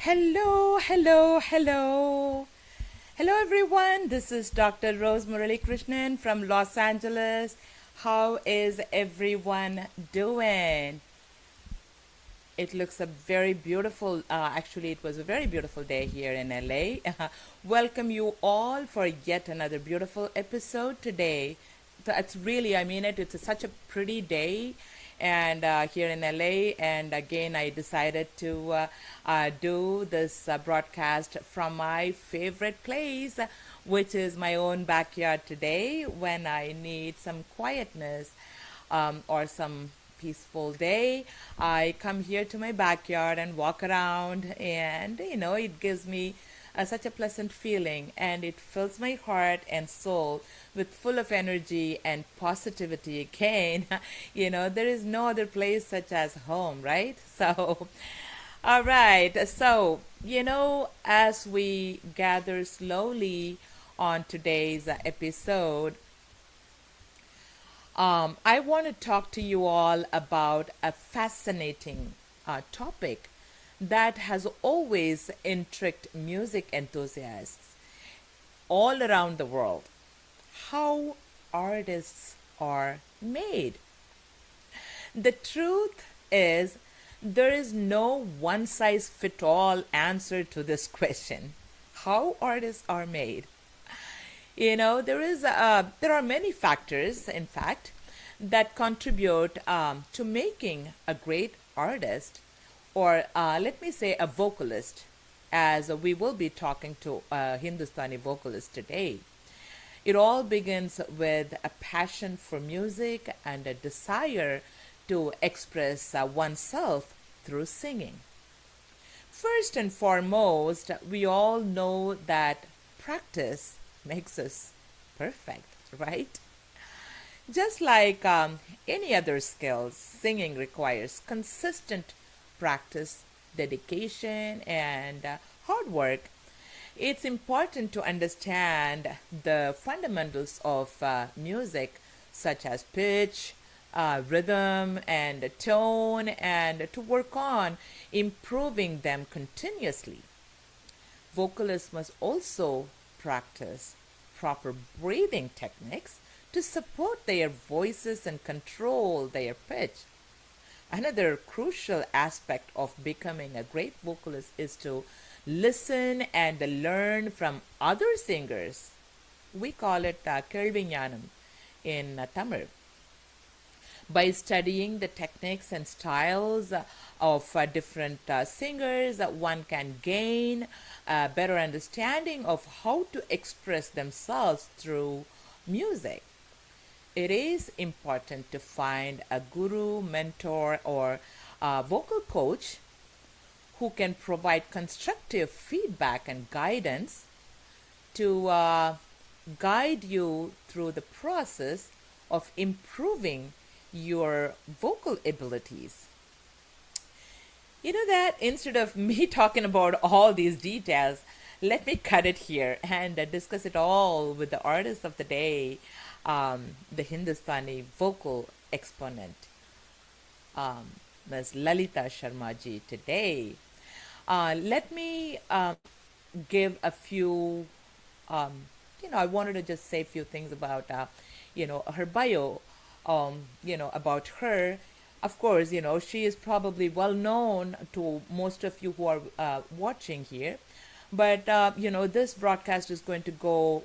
Hello, hello, hello. Hello, everyone. This is Dr. Rose Murali Krishnan from Los Angeles. How is everyone doing? It looks a very beautiful, actually, it was a very beautiful day here in LA. Welcome you all for yet another beautiful episode today. That's really, I mean it, it's such a pretty day and here in LA. And again, I decided to do this broadcast from my favorite place, which is my own backyard today when I need some quietness or some peaceful day. I come here to my backyard and walk around, and it gives me such a pleasant feeling, and it fills my heart and soul with full of energy and positivity again. There is no other place such as home, right? So all right. So, as we gather slowly on today's episode, I want to talk to you all about a fascinating topic that has always intrigued music enthusiasts all around the world: how artists are made. The truth is, there is no one size fit all answer to this question: how artists are made. There are many factors, in fact, that contribute to making a great artist, or let me say a vocalist, as we will be talking to a Hindustani vocalist today. It all begins with a passion for music and a desire to express oneself through singing. First and foremost, we all know that practice makes us perfect, right? Just like any other skills, singing requires consistent practice, dedication, and hard work. It's important to understand the fundamentals of music, such as pitch, rhythm, and tone, and to work on improving them continuously. Vocalists must also practice proper breathing techniques to support their voices and control their pitch. Another crucial aspect of becoming a great vocalist is to listen and learn from other singers. We call it Kelvinyanam in Tamil. By studying the techniques and styles of different singers, one can gain a better understanding of how to express themselves through music. It is important to find a guru, mentor, or a vocal coach who can provide constructive feedback and guidance to guide you through the process of improving your vocal abilities. You know that instead of me talking about all these details, let me cut it here and discuss it all with the artist of the day, the Hindustani vocal exponent, Ms. Lalita Sharma ji today. Let me give a few, I wanted to just say a few things about, her bio, about her. Of course, she is probably well known to most of you who are watching here. But, this broadcast is going to go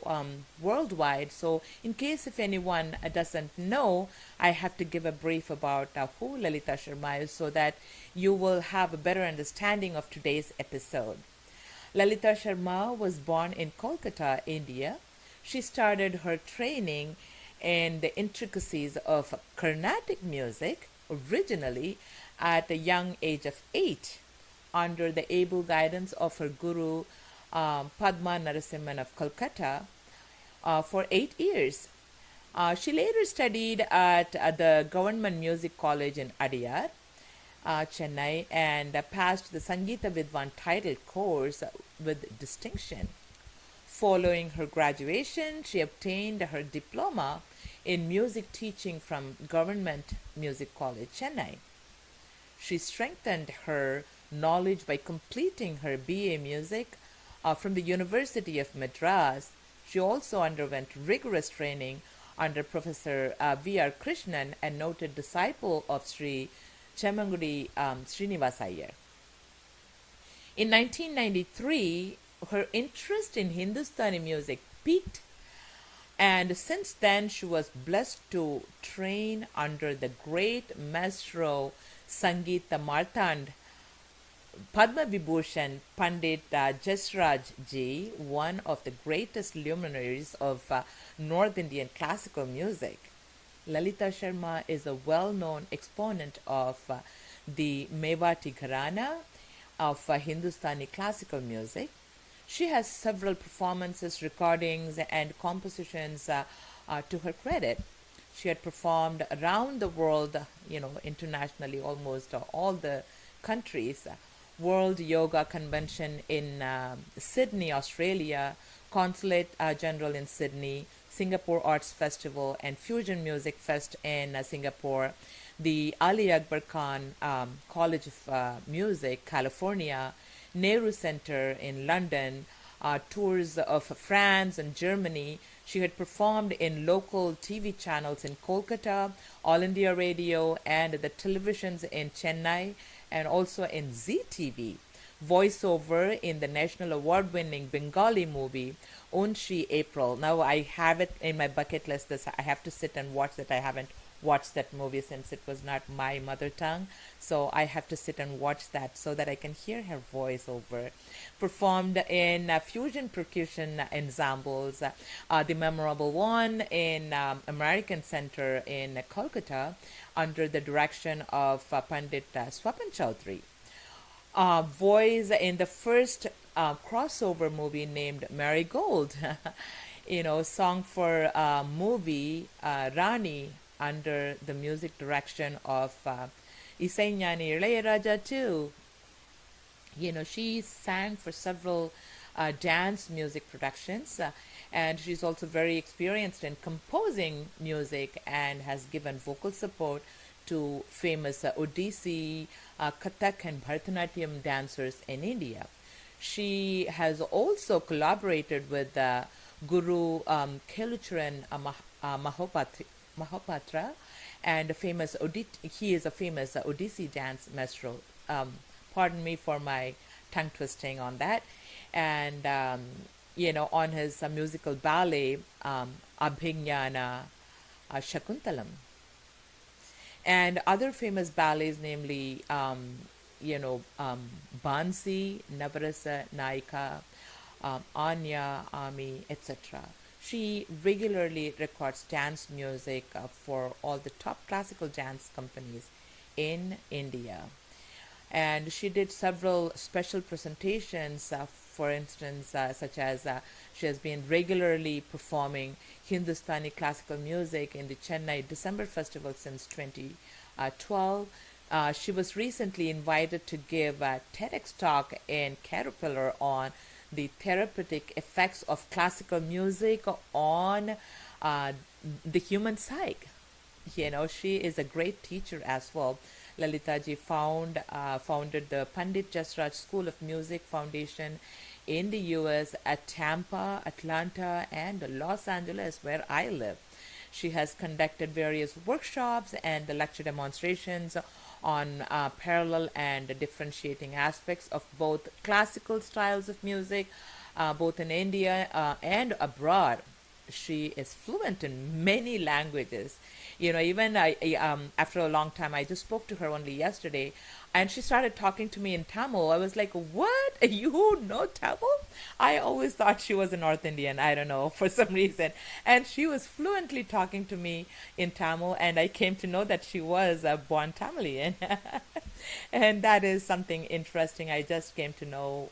worldwide. So, in case if anyone doesn't know, I have to give a brief about who Lalita Sharma is so that you will have a better understanding of today's episode. Lalita Sharma was born in Kolkata, India. She started her training in the intricacies of Carnatic music originally at a young age of 8 under the able guidance of her guru Padma Narasimhan of Kolkata for 8 years. She later studied at the Government Music College in Adyar, Chennai, and passed the Sangeeta Vidwan title course with distinction. Following her graduation, she obtained her diploma in music teaching from Government Music College, Chennai. She strengthened her knowledge by completing her BA Music from the University of Madras. She also underwent rigorous training under Professor V.R. Krishnan, a noted disciple of Sri Chemmangudi Srinivas Iyer. In 1993, her interest in Hindustani music peaked, and since then she was blessed to train under the great maestro Sangeeta Martand Padma Vibhushan Pandit Jasraj ji, one of the greatest luminaries of North Indian classical music. Lalita Sharma is a well-known exponent of the Mewati Gharana of Hindustani classical music. She has several performances, recordings, and compositions to her credit. She had performed around the world, internationally, almost all the countries. World Yoga Convention in Sydney, Australia, Consulate General in Sydney, Singapore Arts Festival, and Fusion Music Fest in Singapore, the Ali Akbar Khan College of Music, California, Nehru Center in London, tours of France and Germany. She had performed in local TV channels in Kolkata, All India Radio, and the televisions in Chennai, and also in ZTV. Voiceover in the national award-winning Bengali movie Unshi April. Now I have it in my bucket list. I have to sit and watch that. I haven't watched that movie since it was not my mother tongue. So I have to sit and watch that so that I can hear her voiceover. Performed in fusion percussion ensembles, the memorable one in American Center in Kolkata under the direction of Pandit Swapan Chaudhary. Voice in the first crossover movie named Marigold. Song for movie Rani under the music direction of Isaignani Ilayaraja too. She sang for several dance music productions, and she's also very experienced in composing music and has given vocal support to famous Odissi, Kathak, and Bharatanatyam dancers in India. She has also collaborated with Guru Kelucharan Mahapatra, and he is a famous Odissi dance maestro. Pardon me for my tongue twisting on that. And, on his musical ballet, Abhignana Shakuntalam. And other famous ballets, namely, Bansi, Navarasa Naika, Anya, Ami, etc. She regularly records dance music for all the top classical dance companies in India. And she did several special presentations, for instance, such as she has been regularly performing Hindustani classical music in the Chennai December Festival since 2012. She was recently invited to give a TEDx talk in Caterpillar on the therapeutic effects of classical music on the human psyche. She is a great teacher as well. Lalita ji founded the Pandit Jasraj School of Music Foundation in the US at Tampa, Atlanta, and Los Angeles, where I live. She has conducted various workshops and lecture demonstrations on parallel and differentiating aspects of both classical styles of music, both in India and abroad. She is fluent in many languages. Even after a long time, I just spoke to her only yesterday, and she started talking to me in Tamil. I was like, what? You know Tamil? I always thought she was a North Indian. I don't know, for some reason. And she was fluently talking to me in Tamil, and I came to know that she was a born Tamilian. And that is something interesting I just came to know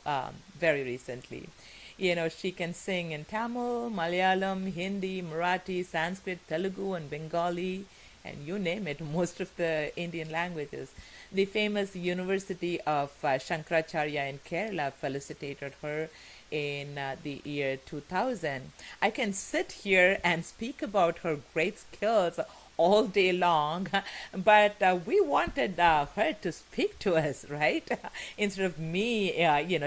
very recently. She can sing in Tamil, Malayalam, Hindi, Marathi, Sanskrit, Telugu, and Bengali, and you name it, most of the Indian languages. The famous University of Shankaracharya in Kerala felicitated her in the year 2000. I can sit here and speak about her great skills all day long, but we wanted her to speak to us, right? Instead of me,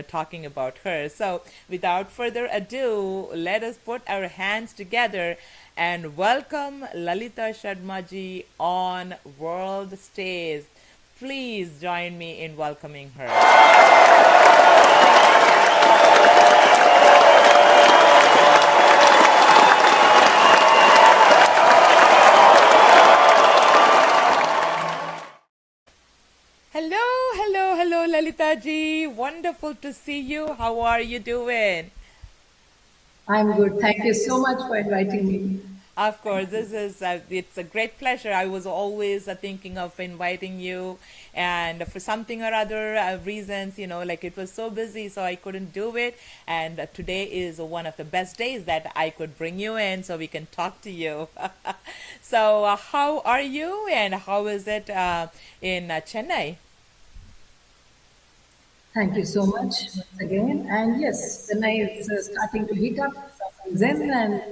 talking about her. So, without further ado, let us put our hands together and welcome Lalita Sharma ji on World Stage. Please join me in welcoming her. Hello, hello, hello, Lalita ji. Wonderful to see you. How are you doing? I'm good. Thank you so much for inviting me. Of course, this is it's a great pleasure. I was always thinking of inviting you, and for something or other reasons, like it was so busy, so I couldn't do it. And today is one of the best days that I could bring you in, so we can talk to you. So, how are you, and how is it in Chennai? Thank you so much once again. And yes, Chennai is starting to heat up for some reason, and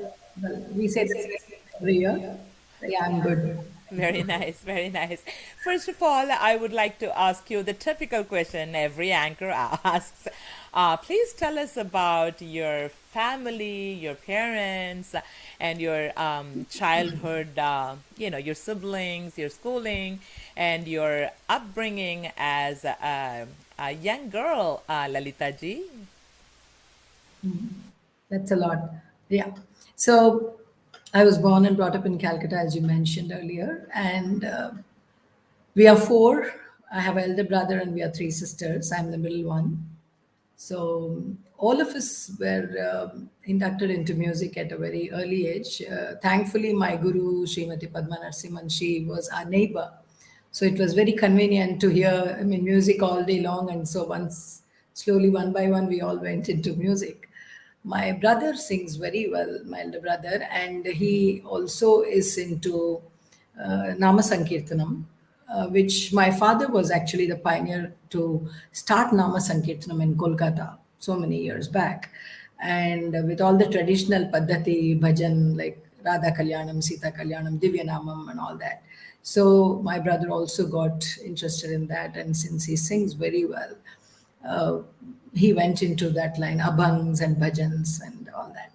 well, we say the same every year. So yeah, I'm good. Very nice, very nice. First of all, I would like to ask you the typical question every anchor asks. Please tell us about your family, your parents, and your childhood, your siblings, your schooling, and your upbringing as a young girl, Lalita ji. That's a lot. Yeah. So I was born and brought up in Calcutta, as you mentioned earlier, and we are four. I have an elder brother, and we are three sisters. I'm the middle one. So all of us were inducted into music at a very early age. Thankfully, my guru, Srimati Padma Narasimhan, she was our neighbor. So it was very convenient to hear, I mean, music all day long. And so once, slowly, one by one, we all went into music. My brother sings very well, my elder brother, and he also is into Nama Sankirtanam, which my father was actually the pioneer to start Nama Sankirtanam in Kolkata so many years back. And with all the traditional Paddhati, bhajan like Radha Kalyanam, Sita Kalyanam, Divya Namam, and all that. So my brother also got interested in that, and since he sings very well, uh, he went into that line, abhangs and bhajans and all that.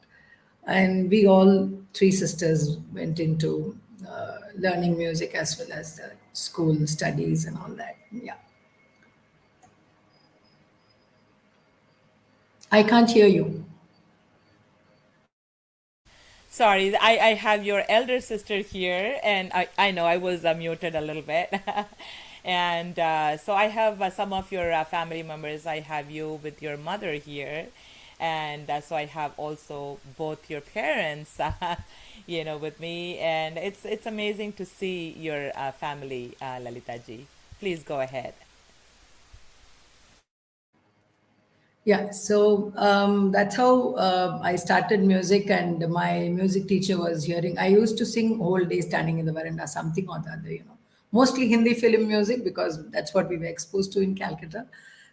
And we all three sisters went into learning music as well as the school studies and all that. Yeah. I can't hear you. Sorry, I have your elder sister here, and I know I was muted a little bit. And so I have some of your family members. I have you with your mother here. And so I have also both your parents, with me. And it's amazing to see your family, Lalita ji. Please go ahead. Yeah, so that's how I started music, and my music teacher was hearing. I used to sing whole day standing in the veranda, something or the other. Mostly Hindi film music because that's what we were exposed to in Calcutta.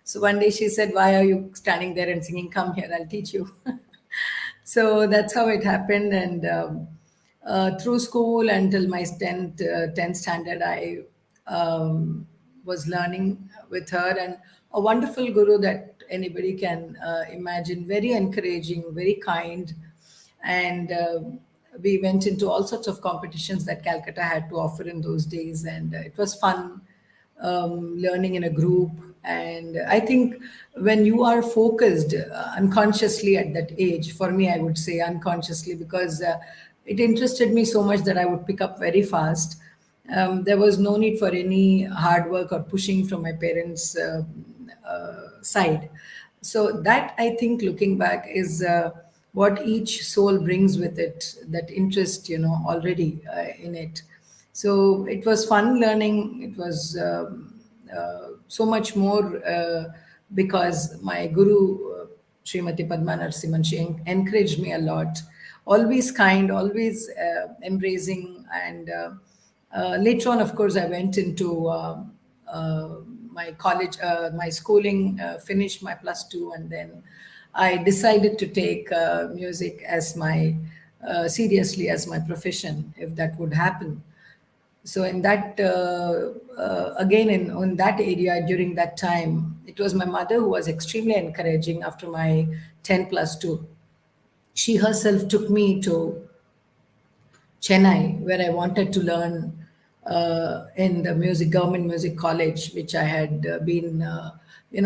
So one day she said, "Why are you standing there and singing? Come here, I'll teach you." So that's how it happened, and through school until my 10th standard, I was learning with her, and a wonderful guru that anybody can imagine, very encouraging, very kind. And we went into all sorts of competitions that Calcutta had to offer in those days, and it was fun learning in a group. And I think when you are focused unconsciously at that age, for me, I would say unconsciously, because it interested me so much that I would pick up very fast. There was no need for any hard work or pushing from my parents' side. So that, I think, looking back, is what each soul brings with it, that interest, already in it. So it was fun learning. It was so much more because my guru, Srimati Padma Narasimhan, she encouraged me a lot. Always kind, always embracing. And later on, of course, I went into uh, my college, my schooling, finished my plus two, and then I decided to take music as my seriously as my profession, if that would happen. So in that again in that area during that time, it was my mother who was extremely encouraging. After my 10 plus 2, she herself took me to Chennai, where I wanted to learn in the government music college, which I had been,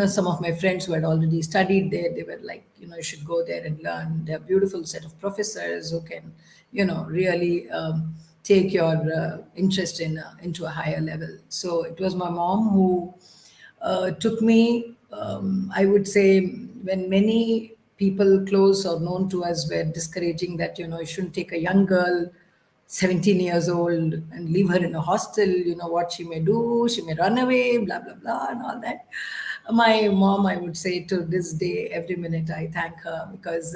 some of my friends who had already studied there, they were like, you should go there and learn. They're a beautiful set of professors who can, really take your interest into a higher level. So it was my mom who took me, I would say, when many people close or known to us were discouraging that, you shouldn't take a young girl 17 years old and leave her in a hostel, what she may do, she may run away, blah, blah, blah, and all that. My mom, I would say to this day, every minute I thank her because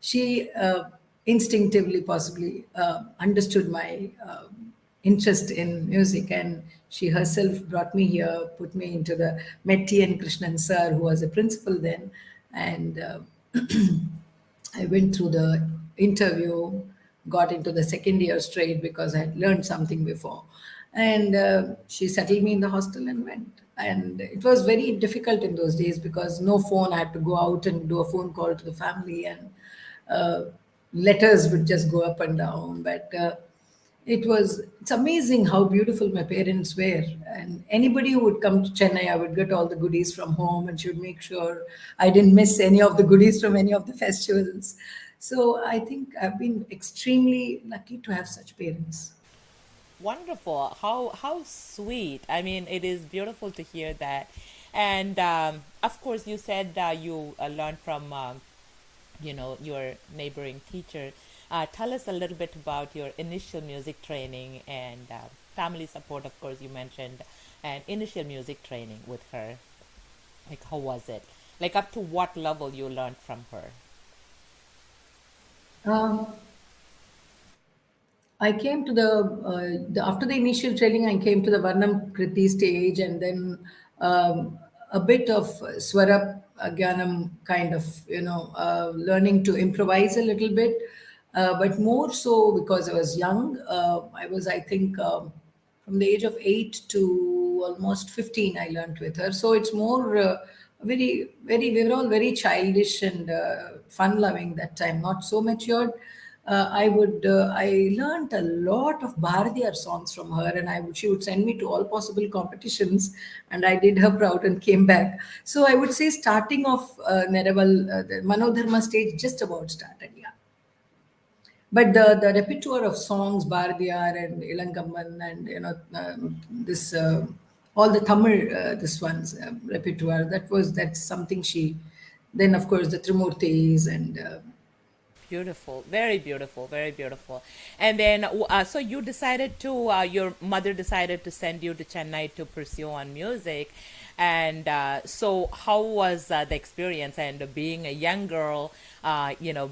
she instinctively possibly understood my interest in music, and she herself brought me here, put me into the Metti and Krishnan sir, who was a principal then, and I went through the interview, got into the second year straight because I had learned something before. And she settled me in the hostel and went. And it was very difficult in those days because no phone. I had to go out and do a phone call to the family, and uh, letters would just go up and down. But it's amazing how beautiful my parents were, and anybody who would come to Chennai, I would get all the goodies from home, and she would make sure I didn't miss any of the goodies from any of the festivals. So I think I've been extremely lucky to have such parents. Wonderful. How sweet. I mean, it is beautiful to hear that. And of course, you said you learned from your neighboring teacher. Tell us a little bit about your initial music training and family support. Of course, you mentioned and initial music training with her. Like, how was it? Like, up to what level you learned from her? Um, I came to after the initial training, I came to the Varnam Kriti stage, and then a bit of Swarap Gyanam kind of, learning to improvise a little bit, but more so because I was young. I was, I think, from the age of 8 to almost 15, I learned with her. So it's more we were all very childish and fun loving that time, not so matured. I learned a lot of Bharatiyar songs from her, and she would send me to all possible competitions, and I did her proud and came back. So I would say starting off Neraval, the Manodharma stage just about started, yeah. But the repertoire of songs, Bharatiyar and Ilangamman, and this all the Tamil this one's repertoire, that's something she. Then of course the Trimurtis and Beautiful, very beautiful, very beautiful. And then, so you decided to, your mother decided to send you to Chennai to pursue on music. And so, how was the experience? And being a young girl,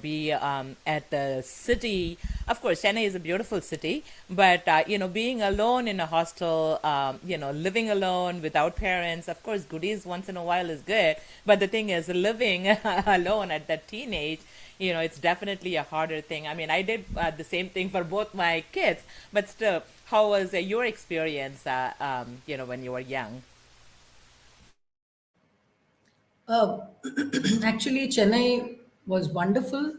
be at the city. Of course, Chennai is a beautiful city, but being alone in a hostel, living alone without parents. Of course, goodies once in a while is good, but the thing is, living alone at that teenage, it's definitely a harder thing. I mean, I did the same thing for both my kids, but still, how was your experience, when you were young? Uh, actually, Chennai was wonderful.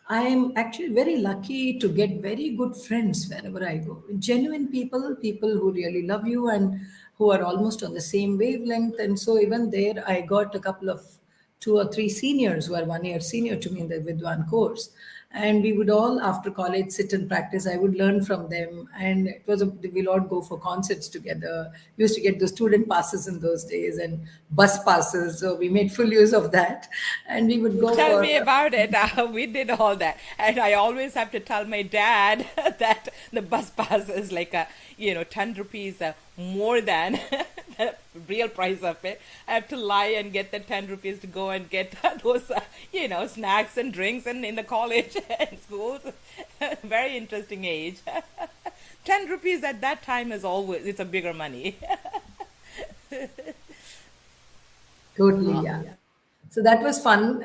I am actually very lucky to get very good friends wherever I go. Genuine people, people who really love you and who are almost on the same wavelength. And so, even there, I got a couple of 2 or 3 seniors who are 1 year senior to me in the Vidwan course. And we would all, after college, sit and practice. I would learn from them. And we'll all go for concerts together. We used to get the student passes in those days and bus passes. So we made full use of that. And we would go Tell for. me about it. We did all that, and I always have to tell my dad that the bus pass is like 10 rupees more than the real price of it. I have to lie and get the 10 rupees to go and get those snacks and drinks and in the college and schools. Very interesting age. 10 rupees at that time is always it's a bigger money. Totally, yeah. So that was fun,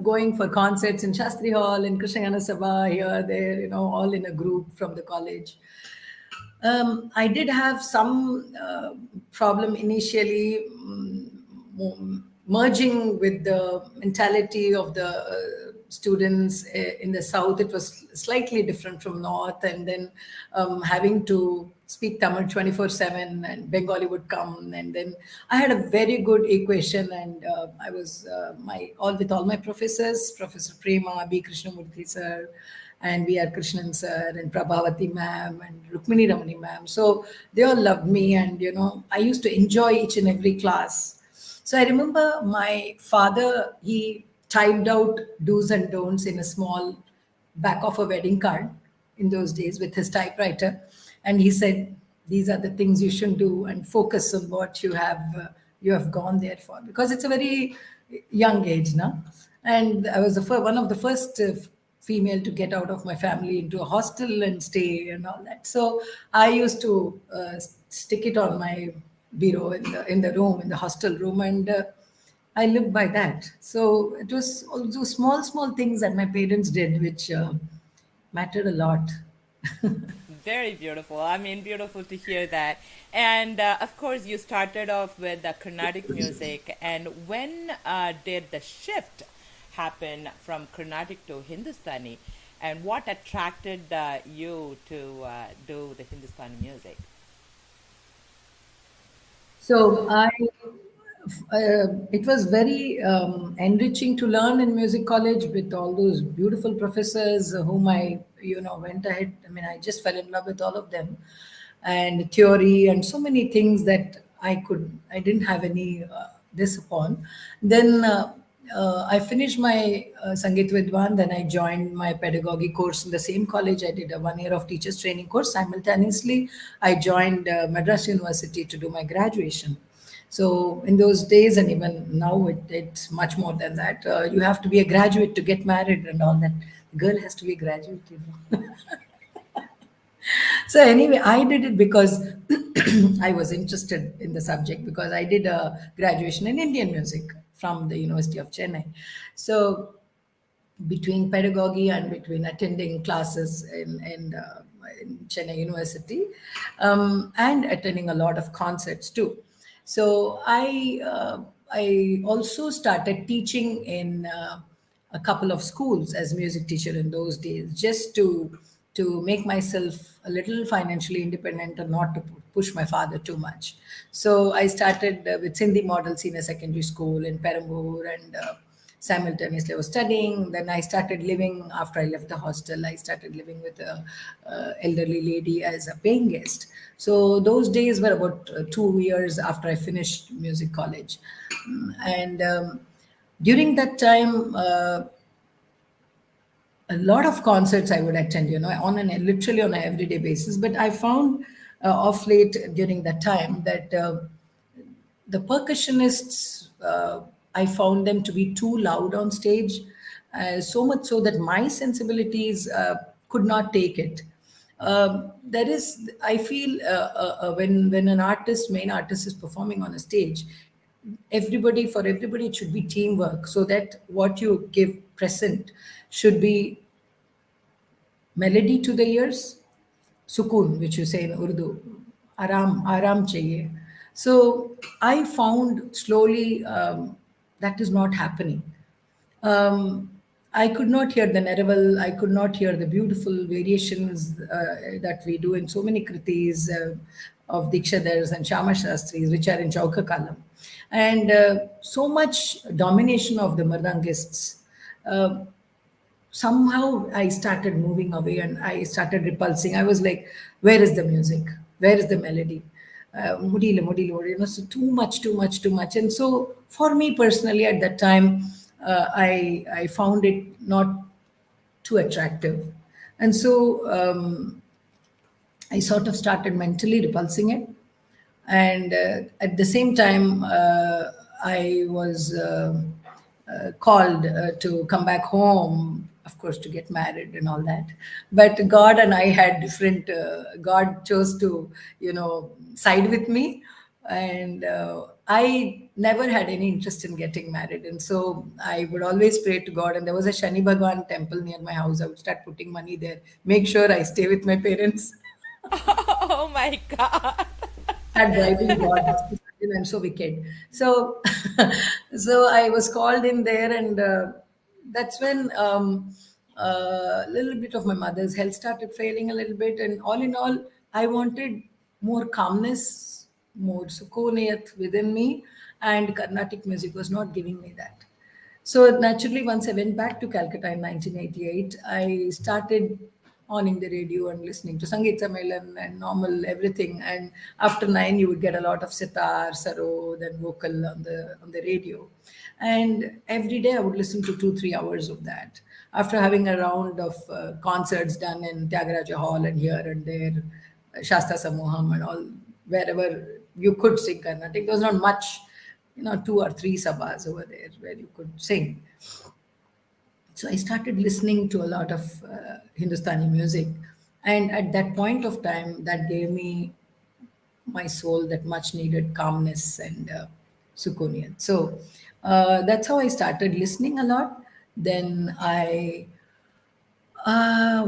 going for concerts in Shastri Hall, in Krishnagana Sabha, here, there, all in a group from the college. I did have some problem initially, merging with the mentality of the students in the south. It was slightly different from north, and then having to speak Tamil 24/7, and Bengali would come, and then I had a very good equation, and I was my all with all my professors, Professor Prema, B. Krishnamurthy sir, and V. R. Krishnan sir, and Prabhavati ma'am, and Rukmini Ramani ma'am. So they all loved me, and I used to enjoy each and every class. So I remember my father, he typed out do's and don'ts in a small back of a wedding card in those days with his typewriter. And he said, these are the things you should do, and focus on what you have gone there for, because it's a very young age now. And I was one of the first female to get out of my family into a hostel and stay and all that. So I used to stick it on my bureau in the room, in the hostel room, and I lived by that. So it was also small small things that my parents did, which mattered a lot. Very beautiful. I mean, beautiful to hear that. And of course, you started off with the Carnatic music. And when did the shift happen from Carnatic to Hindustani? And what attracted you to do the Hindustani music? So it was very enriching to learn in music college with all those beautiful professors whom I, went ahead. I mean, I just fell in love with all of them, and theory and so many things that I didn't have any this upon. Then I finished my Sangeet Vidwan. Then I joined my pedagogy course in the same college. I did a 1 year of teachers training course. Simultaneously, I joined Madras University to do my graduation. So in those days, and even now, it's much more than that. You have to be a graduate to get married and all that. The girl has to be a graduate. So anyway, I did it because I was interested in the subject, because I did a graduation in Indian music from the University of Chennai. So between pedagogy and between attending classes in Chennai University, and attending a lot of concerts too. So I also started teaching in a couple of schools as music teacher in those days, just to make myself a little financially independent and not to push my father too much. So I started with Sindhi Model Senior Secondary School in Perambur, and simultaneously I was studying. Then I started living, after I left the hostel, I started living with a elderly lady as a paying guest. So those days were about 2 years after I finished music college. And during that time, a lot of concerts I would attend, on an literally on an everyday basis. But I found of late during that time that the percussionists, I found them to be too loud on stage, so much so that my sensibilities could not take it. There is, I feel, when an artist, main artist, is performing on a stage, for everybody, it should be teamwork, so that what you give present should be melody to the ears, sukun, which you say in Urdu, aram chahiye. So I found slowly that is not happening. Um, I could not hear the Neraval, I could not hear the beautiful variations that we do in so many kritis of Dikshadars and Shama Shastris, which are in Chauka Kalam. And so much domination of the Mardangists. Somehow I started moving away, and I started repulsing. I was like, where is the music? Where is the melody? Mudila, mudila, mudila. So too much, too much, too much. And so for me personally at that time, I found it not too attractive. And so I sort of started mentally repulsing it. And at the same time, I was called to come back home, of course, to get married and all that. But God and I had different, God chose to, side with me. And I never had any interest in getting married. And so I would always pray to God. And there was a Shani Bhagwan temple near my house. I would start putting money there, make sure I stay with my parents. Oh my God. Start bribing God. Mr. Sanjay, I'm so wicked. So, so I was called in there, and that's when a little bit of my mother's health started failing a little bit. And all in all, I wanted more calmness, more sukuniyat within me, and Carnatic music was not giving me that. So naturally, once I went back to Calcutta in 1988, I started on the radio and listening to Sangeet Sammelan and normal everything. And after 9, you would get a lot of sitar, sarod, and vocal on the radio. And every day I would listen to 2 3 hours of that. After having a round of concerts done in Tyagaraja Hall and here and there, Shasta Samoham and all, wherever you could sing Carnatic. There was not much, 2 or 3 sabhas over there where you could sing. So I started listening to a lot of Hindustani music. And at that point of time, that gave me my soul that much needed calmness and sukuniyat. So that's how I started listening a lot. Then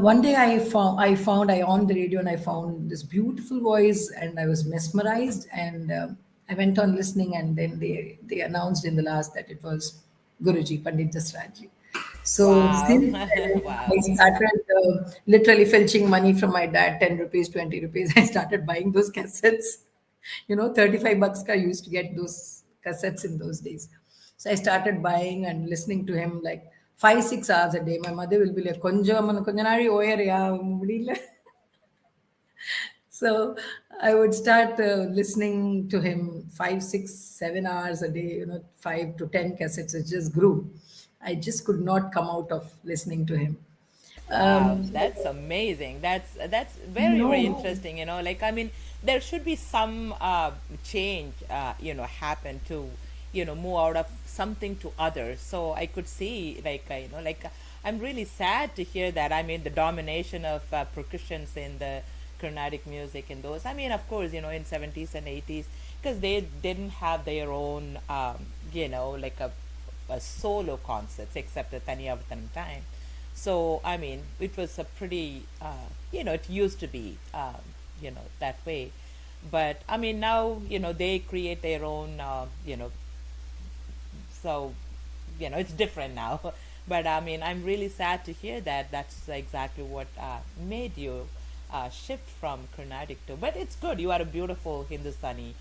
one day I on the radio and I found this beautiful voice and I was mesmerized and I went on listening and then they announced in the last that it was Guruji Pandit Jasraj. So Wow. since then I Wow. started literally filching money from my dad, 10 rupees, 20 rupees. I started buying those cassettes. 35 bucks ka used to get those cassettes in those days. So I started buying and listening to him like 5 6 hours a day. My mother will be like, கொஞ்ச நாழி ஓயறியா முடியல. So I would start listening to him 5 6 7 hours a day, 5 to 10 cassettes. It just grew. I just could not come out of listening to him. Wow, Um, that's amazing. That's very, very no. interesting, like I mean there should be some change happen to move out of something to others. So I could see like I'm really sad to hear that. I mean the domination of percussions in the Carnatic music and those. I mean of course, in 70s and 80s because they didn't have their own like a solo concerts except the Taniyavathanam time. So, I mean, it was a pretty, it used to be, that way. But, I mean, now, they create their own, so, it's different now. But, I mean, I'm really sad to hear that that's exactly what made you shift from Carnatic to. But it's good. You are a beautiful Hindustani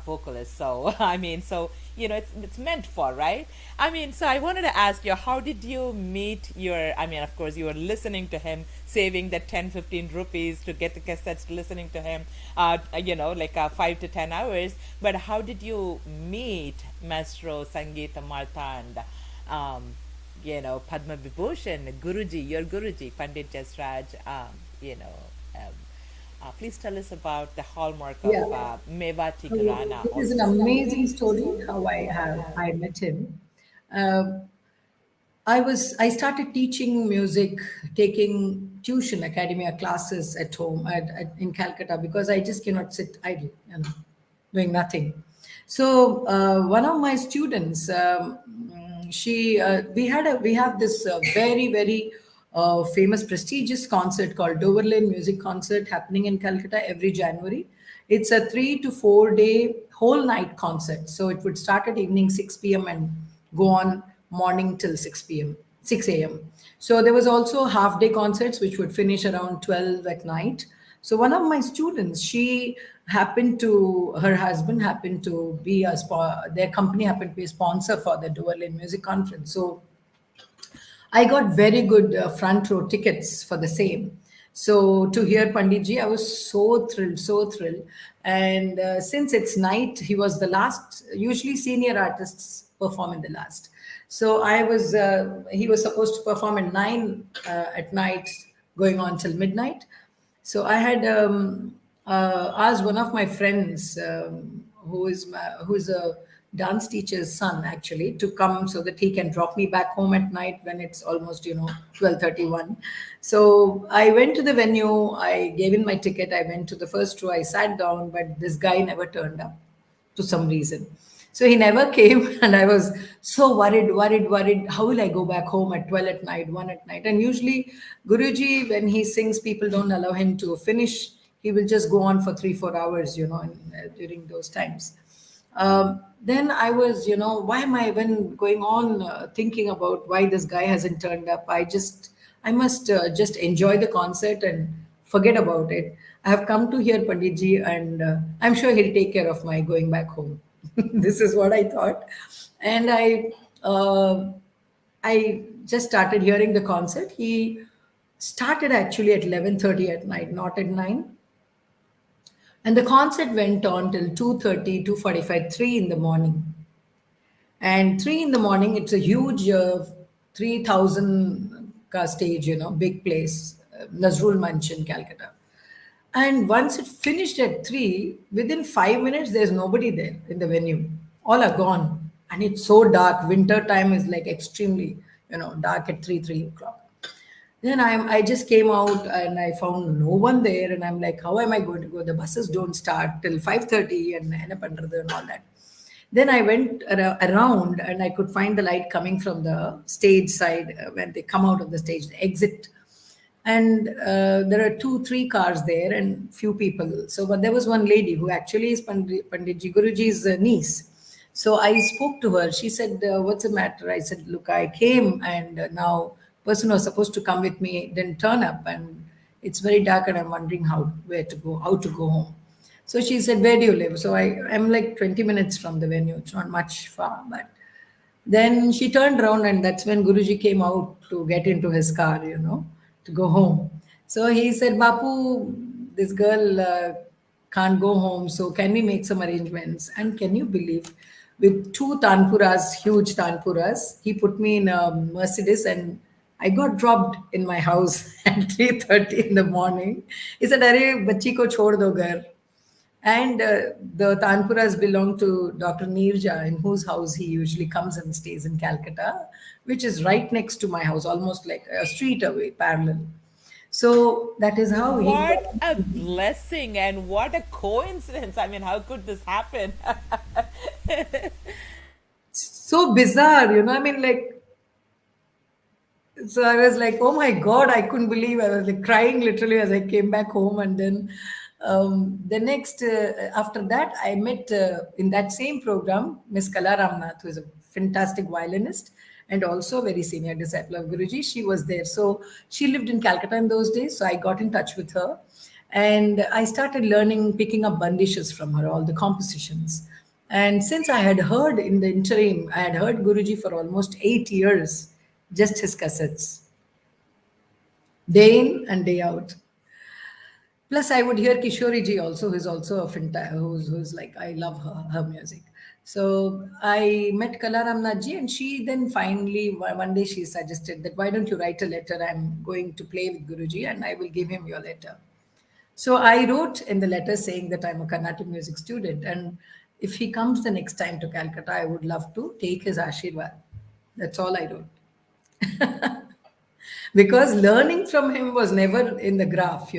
vocalist. So I mean, so it's meant for, right? I mean, so I wanted to ask you, how did you meet your? I mean, of course, you were listening to him, saving that 10 15 rupees to get the cassettes, listening to him, like 5 to 10 hours. But how did you meet Maestro Sangeeta Martand? Um, Padma Vibhushan, Guruji, your Guruji, Pandit Jasraj, um, please tell us about the hallmark of Yeah. Mewati So Gharana it is an also. amazing story how I met him. Uh, I started teaching music, taking tuition academia classes at home in Calcutta because I just cannot sit idle, doing nothing. So one of my students, she we have this very famous prestigious concert called Dover Lane Music Concert happening in Calcutta every January. It's a 3 to 4 day whole night concert. So it would start at evening 6 p.m. and go on morning till 6 p.m. 6 a.m. So there was also half day concerts which would finish around 12 at night. So one of my students, her husband happened to be their company happened to be a sponsor for the Dover Lane Music Conference. So I got very good front row tickets for the same. So to hear Panditji, I was so thrilled, so thrilled. And since it's night, he was the last. Usually, senior artists perform in the last. So he was supposed to perform at 9 at night, going on till midnight. So I had asked one of my friends, who is a dance teacher's son, actually, to come so that he can drop me back home at night when it's almost 12:31. So I went to the venue. I gave in my ticket. I went to the first row. I sat down, but this guy never turned up to some reason. So he never came, and I was so worried. How will I go back home at 12 at night, 1 at night? And usually, Guruji, when he sings, people don't allow him to finish. He will just go on for 3 4 hours, during those times. Then I was, why am I even going on thinking about why this guy hasn't turned up? I must just enjoy the concert and forget about it. I have come to hear Panditji, and I'm sure he'll take care of my going back home. This is what I thought. And I just started hearing the concert. He started actually at 11:30 at night, not at 9. And the concert went on till 2:30, 2:45, 3 in the morning. And 3 in the morning, it's a huge 3,000 car stage, big place, Nazrul Manch in Calcutta. And once it finished at 3, within 5 minutes, there's nobody there in the venue. All are gone. And it's so dark. Winter time is like extremely, dark at 3 o'clock. Then I just came out and I found no one there, and I'm like, how am I going to go? The buses don't start till 5:30 and all that. Then I went around and I could find the light coming from the stage side when they come out of the stage, the exit. And there are 2 3 cars there and few people. So, but there was one lady who actually is Panditji Guruji's niece. So I spoke to her. She said, "What's the matter?" I said, "Look, I came, and now person who was supposed to come with me didn't turn up, and it's very dark, and I'm wondering how to go home." So she said, "Where do you live?" So I'm like 20 minutes from the venue. It's not much far, but then she turned around, and that's when Guruji came out to get into his car, to go home. So he said, "Bapu, this girl can't go home, so can we make some arrangements?" And can you believe, with 2 tanpuras, huge tanpuras, he put me in a Mercedes, and I got dropped in my house at 3:30 in the morning. He said, "Arey, bachchi ko chhod do ghar." And the Tanpuras belong to Dr. Neerja, in whose house he usually comes and stays in Calcutta, which is right next to my house, almost like a street away, parallel. So that is how he What got. a blessing and what a coincidence. I mean, how could this happen? So bizarre, I mean, like, so I was like, oh my God, I couldn't believe. I was like crying literally as I came back home. And then the next, after that, I met in that same program, Miss Kala Ramnath, who is a fantastic violinist and also a very senior disciple of Guruji. She was there. So she lived in Calcutta in those days. So I got in touch with her. And I started learning, picking up bandishes from her, all the compositions. And since I had heard in the interim, I had heard Guruji for almost 8 years, just his cassettes, day in and day out. Plus, I would hear Kishori ji also, who's also a who's like, I love her music. So I met Kala Ramnath ji, and she then finally, one day she suggested that, why don't you write a letter? I'm going to play with Guruji and I will give him your letter. So I wrote in the letter saying that I'm a Carnatic music student, and if he comes the next time to Calcutta, I would love to take his Ashirwad. That's all I wrote. Because learning from him was never in the graph,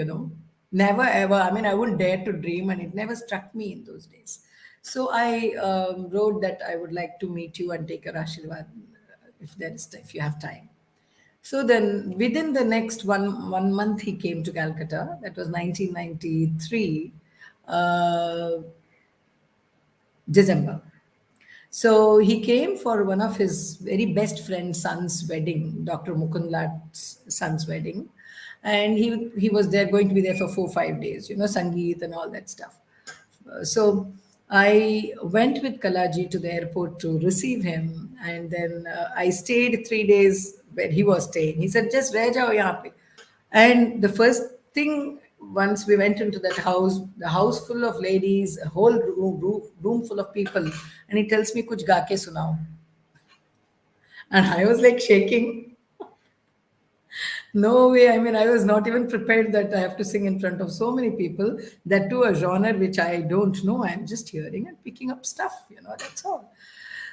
never ever. I mean, I wouldn't dare to dream, and it never struck me in those days. So I wrote that I would like to meet you and take a Ashirwad if you have time. So then, within the next one month, he came to Calcutta. That was 1993, December. So he came for one of his very best friend's son's wedding, Dr. Mukundlat's son's wedding, and he was there, going to be there for 4 5 days, Sangeet and all that stuff. So I went with Kalaji to the airport to receive him, and then I stayed 3 days where he was staying. He said, "Just reh jao yahan pe." And the first thing, once we went into that house, the house full of ladies, a whole room full of people, and he tells me, "Kuch ga ke sunao." And I was like shaking. No way. I mean, I was not even prepared that I have to sing in front of so many people, that to a genre which I don't know. I'm just hearing and picking up stuff, that's all.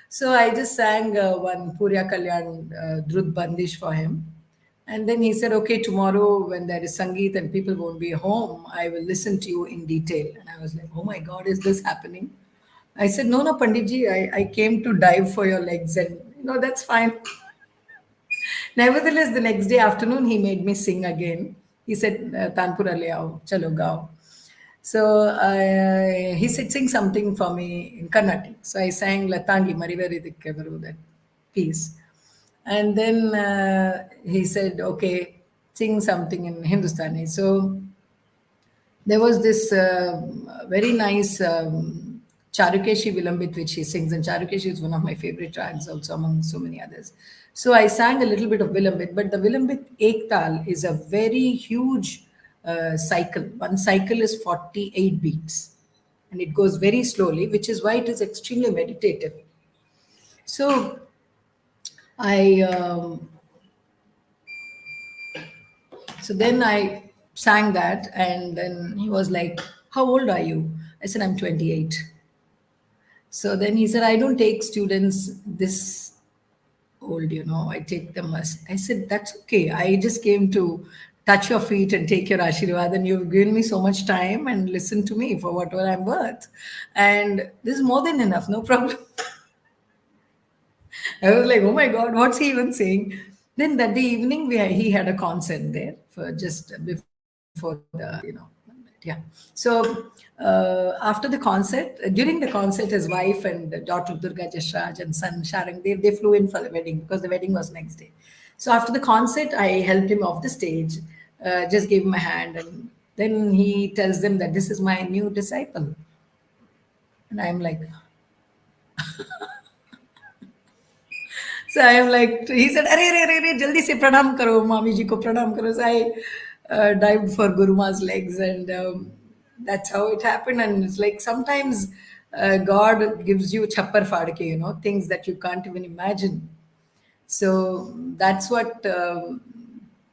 So I just sang one Purya Kalyan Drut Bandish for him. And then he said, "Okay, tomorrow when there is Sangeet and people won't be home, I will listen to you in detail." And I was like, "Oh my God, is this happening?" I said, "No, no, Panditji, I came to dive for your legs, and that's fine." Nevertheless, the next day afternoon, he made me sing again. He said, "Tanpura le aao, chalo gao." So he said, sing something for me in Carnatic. So I sang Latangi Marivari Dikkevaru, that piece. And then he said, okay, sing something in Hindustani. So there was this very nice Charukeshi Vilambit which he sings, and Charukeshi is one of my favorite rags also among so many others. So I sang a little bit of Vilambit, but the Vilambit Ektal is a very huge cycle. One cycle is 48 beats and it goes very slowly, which is why it is extremely meditative. So I So then I sang that, and then he was like, "How old are you?" I said, "I'm 28." So then he said, "I don't take students this old, I take them as." I said, "That's okay. I just came to touch your feet and take your Ashirwad, and you've given me so much time and listen to me for whatever I'm worth. And this is more than enough, no problem." I was like, oh my God, what's he even saying? Then that day evening, he had a concert there for just before yeah. So after the concert, during the concert, his wife and daughter Durga Jashraj and son Sharang, they flew in for the wedding because the wedding was next day. So after the concert, I helped him off the stage, just gave him a hand, and then he tells them that this is my new disciple. And I'm like, so I am like, he said, "Arey, arey, arey, arey, jaldi se pranam karo, mami ji ko pranam karo." So I dived for Guruma's legs, and that's how it happened. And it's like sometimes God gives you chappar fadke, things that you can't even imagine. So that's what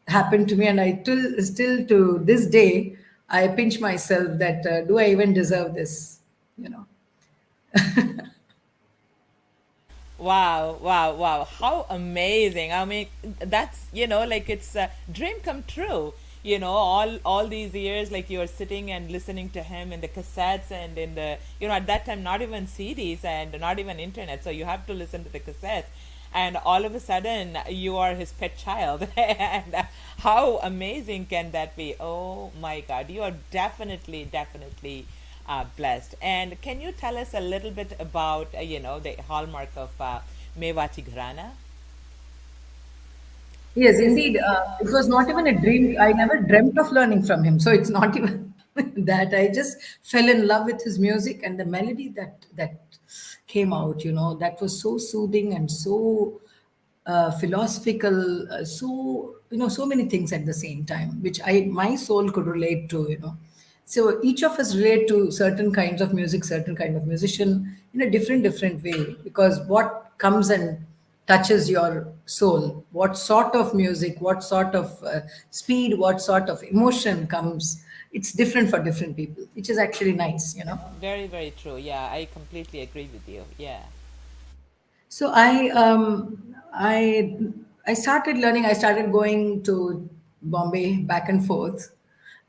happened to me, and I still to this day I pinch myself that do I even deserve this? You know. Wow, wow, wow. How amazing. I mean, that's, like it's a dream come true. All these years, like you're sitting and listening to him in the cassettes and in the, at that time, not even CDs and not even internet. So you have to listen to the cassettes. And all of a sudden, you are his pet child. And how amazing can that be? Oh my God. You are definitely, definitely blessed. And can you tell us a little bit about, the hallmark of Mewati Gharana? Yes, indeed. It was not even a dream. I never dreamt of learning from him. So it's not even that. I just fell in love with his music and the melody that came out. That was so soothing and so philosophical. So so many things at the same time, which my soul could relate to. So each of us relate to certain kinds of music, certain kind of musician in a different way, because what comes and touches your soul, what sort of music, what sort of speed, what sort of emotion comes, it's different for different people, which is actually nice. Very, very true. Yeah, I completely agree with you. Yeah. So I started learning. I started going to Bombay back and forth,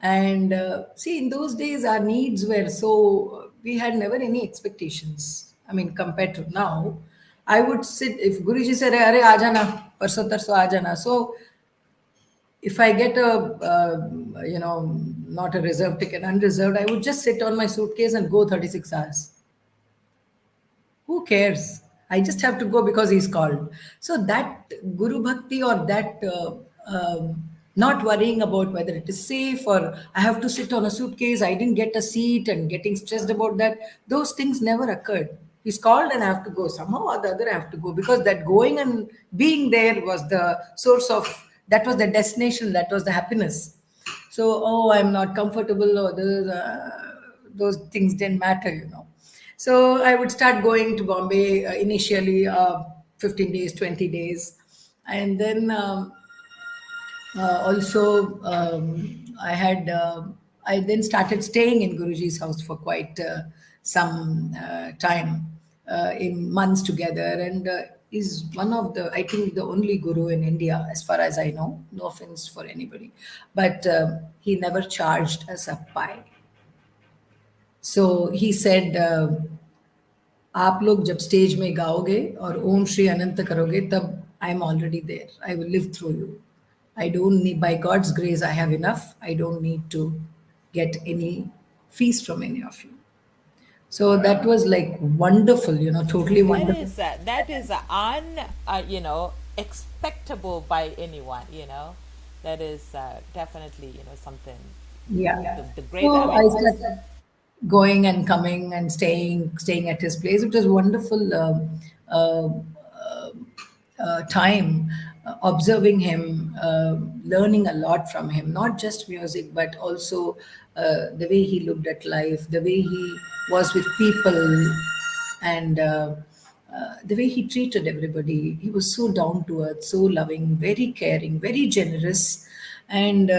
and see, in those days our needs were so we had never any expectations. I mean, compared to now, I would sit if Guruji said, "Arey, aa jana, parso tarso aa jana." So if I get a not a reserved ticket, unreserved, I would just sit on my suitcase and go 36 hours. Who cares? I just have to go because he's called. So that Guru Bhakti, or that not worrying about whether it is safe or I have to sit on a suitcase, I didn't get a seat and getting stressed about that, those things never occurred. He's called and I have to go. Somehow or the other I have to go, because that going and being there was the source of, that was the destination, that was the happiness. So, oh, I'm not comfortable, or those things didn't matter. So I would start going to Bombay initially 15 days, 20 days. And then also I then started staying in Guruji's house for quite some time, in months together. And is one of the, I think, the only guru in India, as far as I know. No offense for anybody, but he never charged us a pie. So he said, आप लोग जब stage में गाओगे और ओम श्री अनंत करोगे, तब I am already there, I will live through you. I don't need, by God's grace, I have enough. I don't need to get any. feast from any of you. So that was like wonderful, totally wonderful. That is un expectable by anyone. That is definitely something. Yeah. The great. I So mean, I started going and coming and staying at his place. It was wonderful uh, time observing him, learning a lot from him, not just music, but also the way he looked at life, the way he was with people, and the way he treated everybody. He was so down to earth, so loving, very caring, very generous, and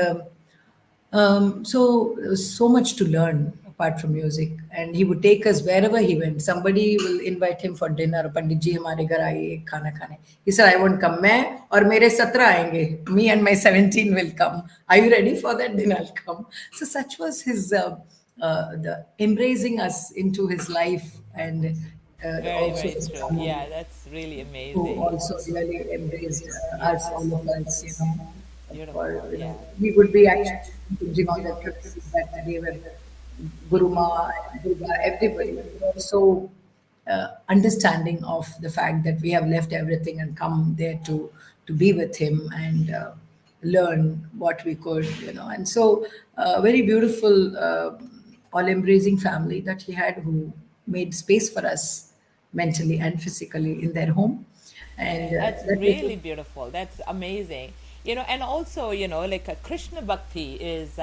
so there was so much to learn apart from music. And he would take us wherever he went. Somebody will invite him for dinner. Pandit ji हमारे घर आइए खाना खाने. He said, I won't come. मैं और मेरे 17 आएंगे. Me and my 17 will come. Are you ready for that? Then I'll come. So such was his the embracing us into his life, and very, also very his true. family, Yeah, that's really who amazing. also really embraced us, Yes, all of us, for, beautiful. Yeah. we would be actually binging on the trips that they were, Guruma and Durga, everybody. We were so understanding of the fact that we have left everything and come there to be with him and learn what we could, And so, very beautiful, all embracing family that he had, who made space for us mentally and physically in their home. And That's that was really beautiful. That's amazing. And also, like Krishna Bhakti is,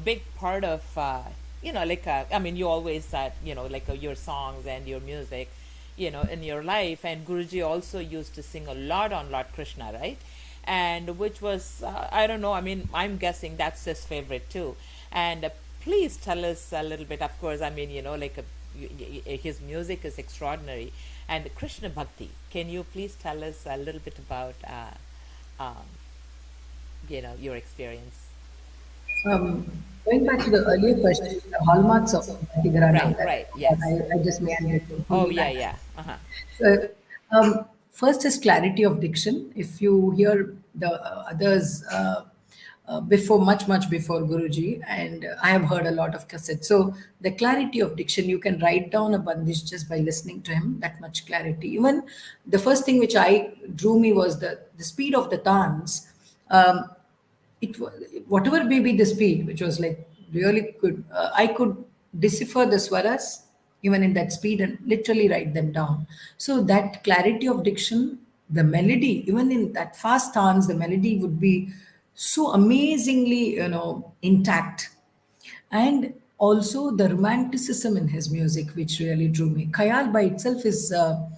big part of, I mean, you always said, like your songs and your music, in your life. And Guruji also used to sing a lot on Lord Krishna, right? And which was, I don't know, I mean, I'm guessing that's his favorite too. And please tell us a little bit, of course, I mean, like his music is extraordinary. And Krishna Bhakti, can you please tell us a little bit about, um, your experience? going back to the earlier question, the hallmarks of Bhakti Right, Gharana right, that yes. I just meandered to pull Oh, you yeah, back. yeah. Uh-huh. So, first is clarity of diction. If you hear the others before, much before Guruji, and I have heard a lot of cassettes. So, the clarity of diction, you can write down a bandish just by listening to him, that much clarity. Even the first thing which I drew me was the speed of the tans. Um, whatever may be the speed, which was like really good, I could decipher the swaras even in that speed and literally write them down. So that clarity of diction, the melody, even in that fast stance, the melody would be so amazingly, intact. And also the romanticism in his music, which really drew me. Khayal by itself is a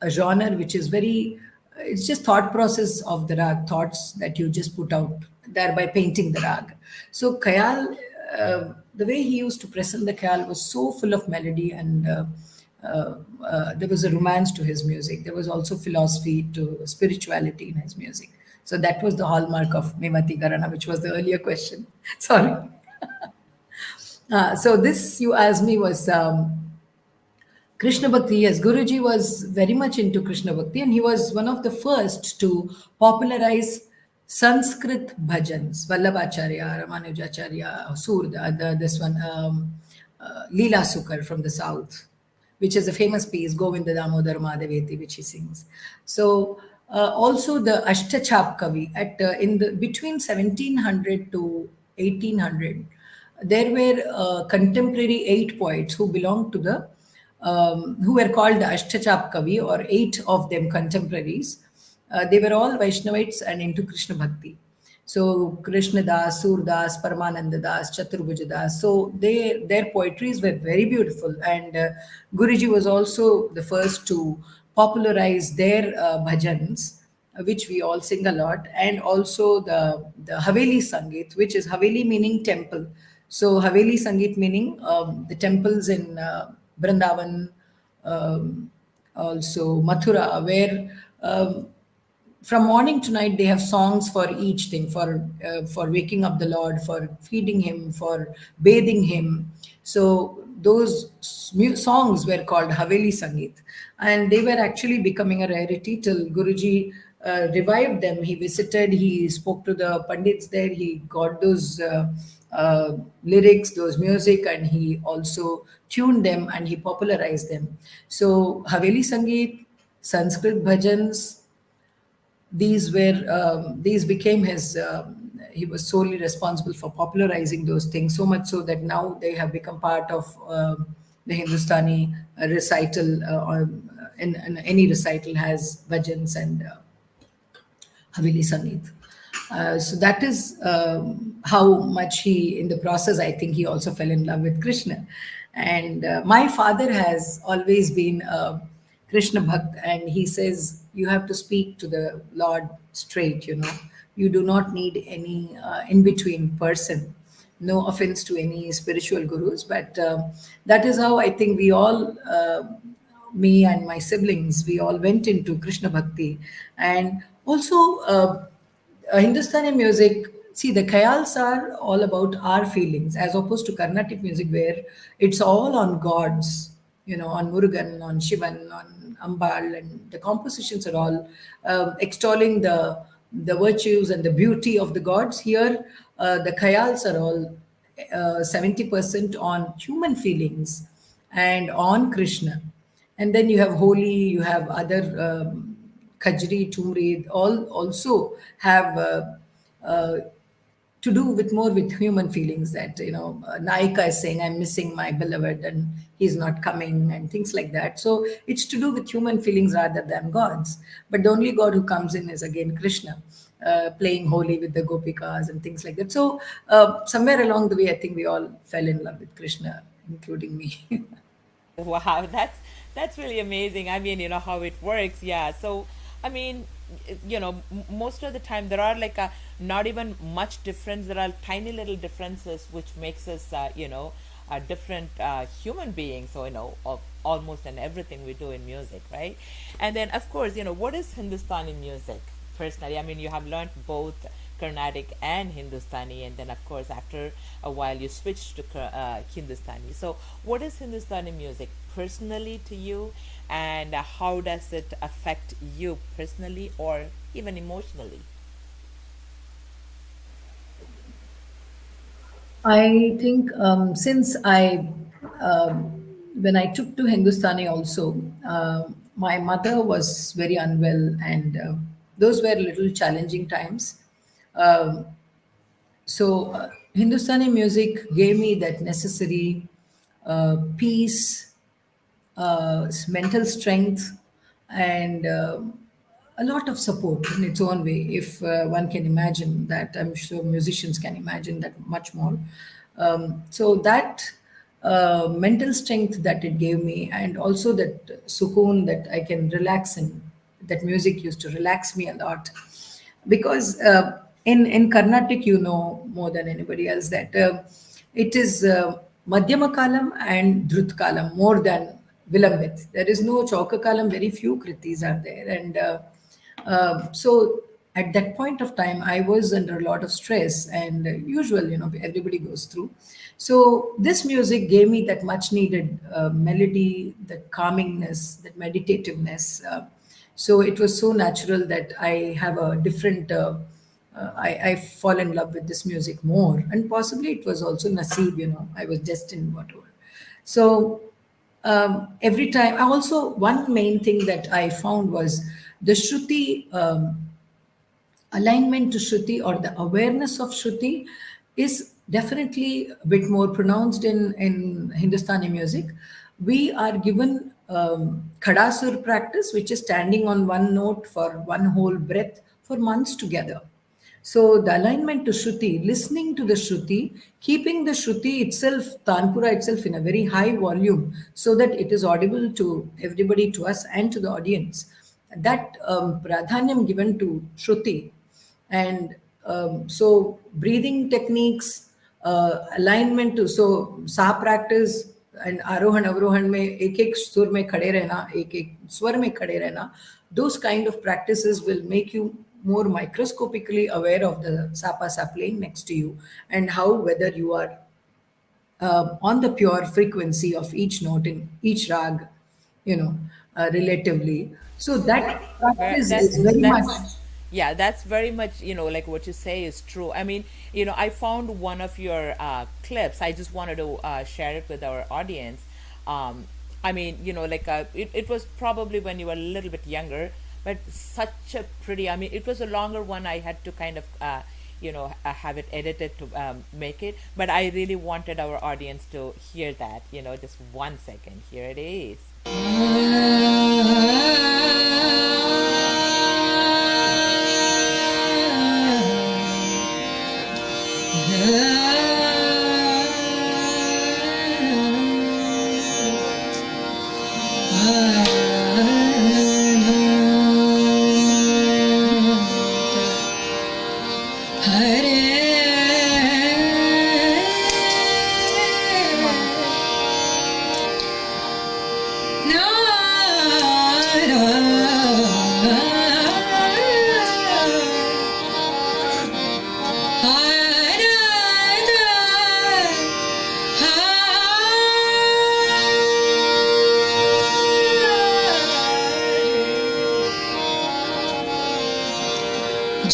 genre which is very, it's just thought process of the rag, thoughts that you just put out, thereby painting the rag. So Khayal, the way he used to present the Khayal was so full of melody, and there was a romance to his music. There was also philosophy to spirituality in his music. So that was the hallmark of Mevati Garana, which was the earlier question. Sorry. So this you asked me was Krishna Bhakti. Yes, Guruji was very much into Krishna Bhakti, and he was one of the first to popularize Sanskrit bhajans. Vallabhacharya, Ramanujacharya, Surda, this one, Leela Sukar from the south, which is a famous piece, Govinda Damodar Madhaveti, which he sings. So also the Ashtachap Kavi at in the between 1700 to 1800, there were contemporary 8 poets who belonged to the who were called the Ashtachap Kavi, or 8 of them contemporaries. They were all Vaishnavites and into Krishna Bhakti. So Krishna Das, Surdas, Paramananda Das, Chaturbhuja Das. So their poetries were very beautiful, and Guruji was also the first to popularize their bhajans, which we all sing a lot, and also the Haveli Sangeet, which is Haveli meaning temple. So Haveli Sangeet meaning the temples in Vrindavan, um, also Mathura, where from morning to night they have songs for each thing, for waking up the Lord, for feeding him, for bathing him. So those songs were called Haveli Sangeet, and they were actually becoming a rarity till Guruji revived them. He visited, he spoke to the pandits there, he got those lyrics, those music, and he also tuned them and he popularized them. So Haveli Sangeet, Sanskrit bhajans, these became his. He was solely responsible for popularizing those things, so much so that now they have become part of the Hindustani recital. In any recital has bhajans and Haveli Sangeet. So that is how much he, in the process, I think he also fell in love with Krishna. And my father has always been a Krishna Bhakt, and he says you have to speak to the Lord straight, you know. You do not need any in between person. No offense to any spiritual gurus, but that is how I think we all. Me and my siblings, we all went into Krishna Bhakti. And also, Hindustani music, see, the khayals are all about our feelings, as opposed to Carnatic music, where it's all on gods, you know, on Murugan, on Shivan, on Ambal, and the compositions are all extolling the virtues and the beauty of the gods. Here, the khayals are all 70% on human feelings and on Krishna. And then you have Holi, you have other Kajri, Tumri, all also have uh, to do with more with human feelings, that, you know, Naika is saying, I'm missing my beloved and he's not coming, and things like that. So it's to do with human feelings rather than God's. But the only God who comes in is again Krishna. Playing holy with the gopikas and things like that. So somewhere along the way, I think we all fell in love with Krishna, including me. Wow, that's really amazing. I mean, how it works. Yeah. So, I mean, most of the time there are like a not even much difference. There are tiny little differences which makes us, a different human being. So, of almost in everything we do in music, right? And then, of course, what is Hindustani music? Personally, I mean, you have learned both Carnatic and Hindustani, and then of course after a while you switched to Hindustani. So, what is Hindustani music personally to you, and how does it affect you personally or even emotionally? I think since when I took to Hindustani also, my mother was very unwell, and those were little challenging times. Um, so Hindustani music gave me that necessary peace, mental strength, and a lot of support in its own way. If one can imagine that, I'm sure musicians can imagine that much more. So that mental strength that it gave me, and also that sukoon that I can relax in, that music used to relax me a lot. Because in Carnatic, you know more than anybody else that it is Madhyama Kalam and Drut Kalam more than Vilambit. There is no Chauka Kalam, very few kritis are there. And so at that point of time, I was under a lot of stress, and usual, everybody goes through. So this music gave me that much needed melody, that calmingness, that meditativeness. So it was so natural that I have a different. I fall in love with this music more, and possibly it was also Nasib. I was destined, whatever. So every time, I also, one main thing that I found was the Shruti. Alignment to Shruti, or the awareness of Shruti, is definitely a bit more pronounced in Hindustani music. We are given Khadasur practice, which is standing on one note for one whole breath for months together. So the alignment to Shruti, listening to the Shruti, keeping the Shruti itself, Tanpura itself, in a very high volume so that it is audible to everybody, to us, and to the audience. That pradhanyam given to Shruti. And so breathing techniques, alignment to, so सा practice and आरोहण अवरोहण में एक एक सुर में खड़े रहना, एक एक स्वर में खड़े रहना, those kind of practices will make you more microscopically aware of the sapa sa playing next to you, and how whether you are on the pure frequency of each note in each rag, relatively. So that practice is very much. That's yeah, that's very much, like what you say is true. I mean, I found one of your clips. I just wanted to share it with our audience. um I mean, like it was probably when you were a little bit younger, but such a pretty, I mean, it was a longer one. I had to kind of have it edited to make it, but I really wanted our audience to hear that. Just 1 second. Here it is.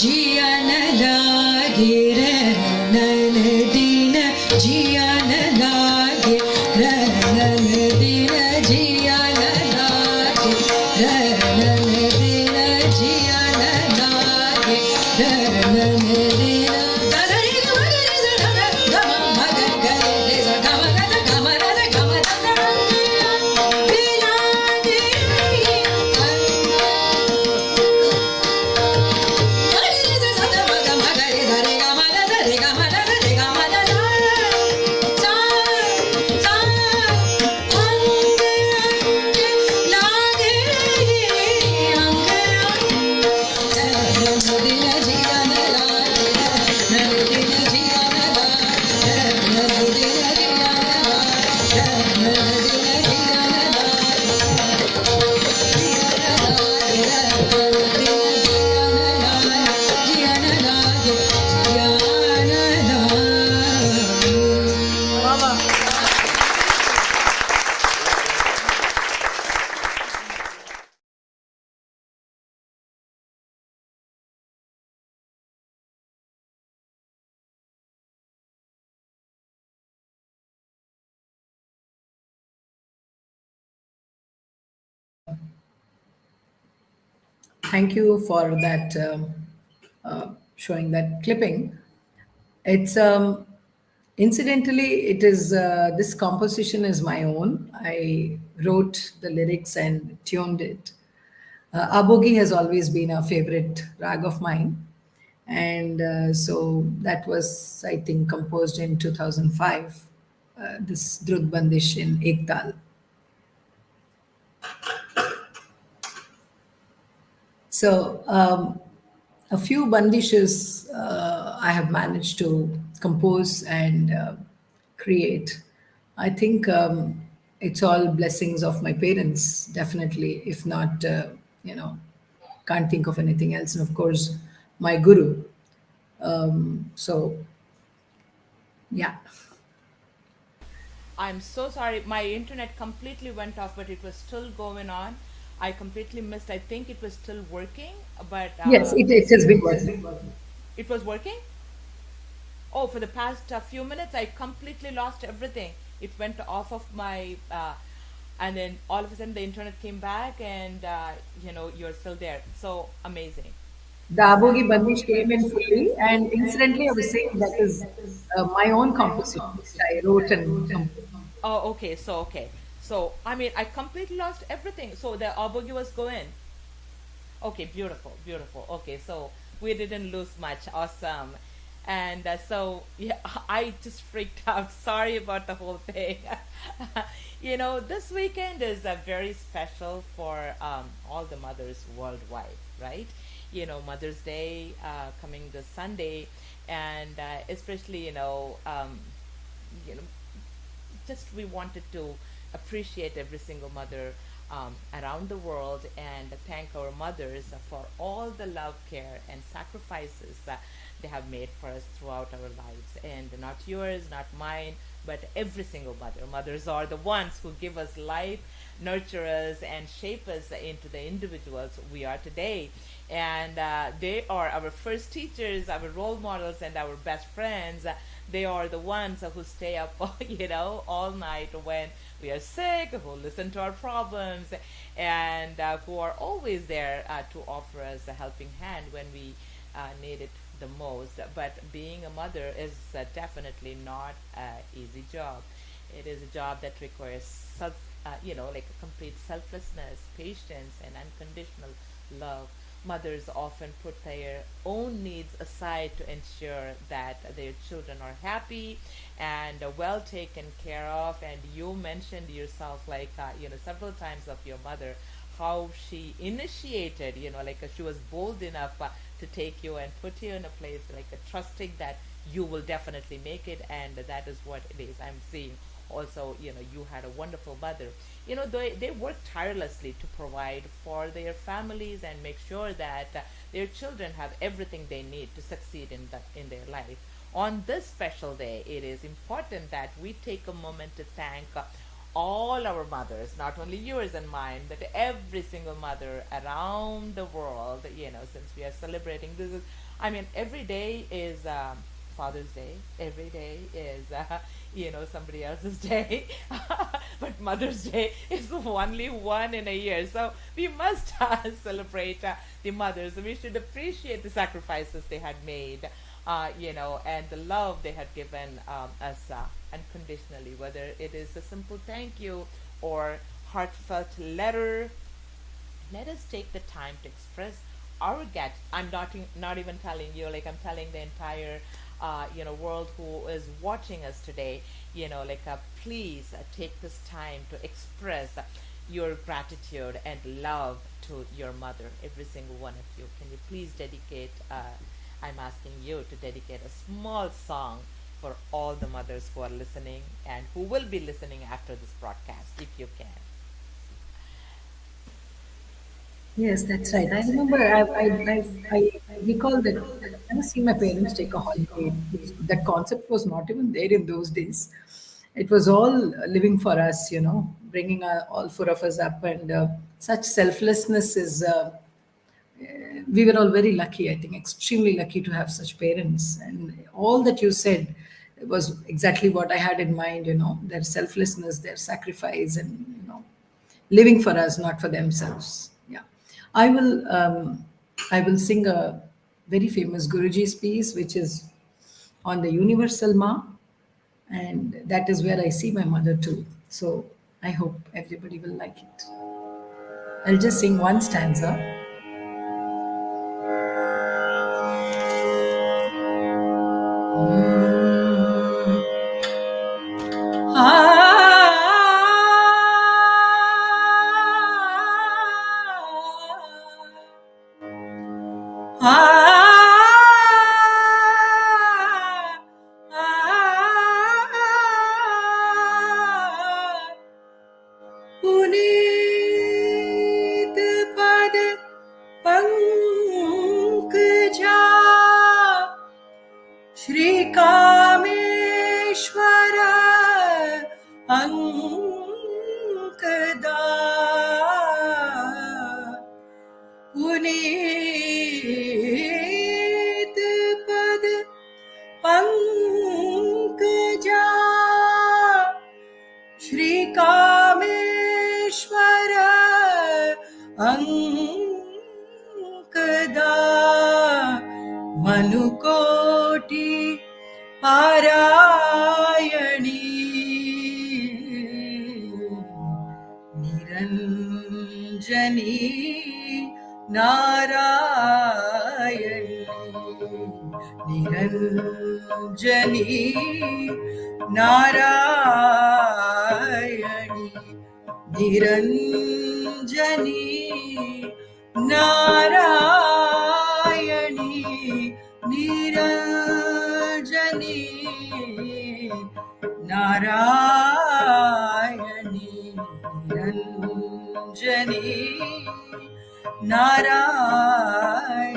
Jiyan lage ranan din, jiyan lage ranan din, jiyan lage ranan din, jiyan lage ranan din. Dadari gamari zara gama magare re gama gama gama gama bila Thank you for that showing that clipping. It's incidentally, it is this composition is my own. I wrote the lyrics and tuned it. Abogi has always been a favorite rag of mine, and so that was, I think, composed in 2005. This Drut Bandish in Ektal. So a few bandishes I have managed to compose and create. I think it's all blessings of my parents, definitely. If not, you know, can't think of anything else. And of course, my guru. So yeah. I'm so sorry. My internet completely went off, but it was still going on. I completely missed. I think it was still working, but Yes, it has been working. it was working. Oh, for the past few minutes, I completely lost everything. It went off of my, and then all of a sudden the internet came back, and you're still there. So amazing. The Abogi Bandish came in fully, and incidentally, I was saying that is my own composition, which I wrote and composed. Oh, okay. So okay. So I mean, I completely lost everything. So the Obogi was going. Okay, beautiful, beautiful. Okay, so we didn't lose much. Awesome. And so, yeah, I just freaked out. Sorry about the whole thing. This weekend is very special for all the mothers worldwide, right? Mother's Day coming this Sunday, and especially, you know, just we wanted to appreciate every single mother around the world and thank our mothers for all the love, care, and sacrifices they have made for us throughout our lives. And not yours, not mine, but every single mother. Mothers are the ones who give us life, nurture us, and shape us into the individuals we are today. And they are our first teachers, our role models, and our best friends. They are the ones who stay up, all night when we are sick, who listen to our problems, and who are always there to offer us a helping hand when we need it the most. But being a mother is definitely not an easy job. It is a job that requires like a complete selflessness, patience, and unconditional love. Mothers often put their own needs aside to ensure that their children are happy and well taken care of. And you mentioned yourself, like, several times of your mother, how she initiated, like she was bold enough to take you and put you in a place, like trusting that you will definitely make it. And that is what it is I'm seeing. Also, you had a wonderful mother. They work tirelessly to provide for their families and make sure that their children have everything they need to succeed in their life. On this special day, it is important that we take a moment to thank all our mothers, not only yours and mine, but every single mother around the world. Since we are celebrating this, every day is Father's Day. Every day is, somebody else's day. But Mother's Day is only one in a year. So we must celebrate the mothers. We should appreciate the sacrifices they had made, and the love they had given us unconditionally, whether it is a simple thank you or heartfelt letter. Let us take the time to express our gratitude. I'm not even telling you, like I'm telling the entire world who is watching us today. Please take this time to express your gratitude and love to your mother, every single one of you. Can you please dedicate? I'm asking you to dedicate a small song for all the mothers who are listening and who will be listening after this broadcast, if you can. Yes, that's right. I remember, I recall that I've never seen my parents take a holiday. That concept was not even there in those days. It was all living for us, bringing all four of us up. And such selflessness is, we were all very lucky, I think, extremely lucky to have such parents. And all that you said was exactly what I had in mind, their selflessness, their sacrifice, and, living for us, not for themselves. Yeah. I will, I will sing a very famous Guruji's piece, which is on the Universal Ma. And that is where I see my mother too. So I hope everybody will like it. I'll just sing one stanza. Puneet पद पंकजा श्री कामेश्वर अंकदा पुनीत पद पंकजा श्री कामेश्वर अंकदा मनुकोटि पारायणी निरंजनी नारायणी निरंजनी नारायणी निरंजनी नारायणी निरंजनी नारायणी निरंजनी नारायणी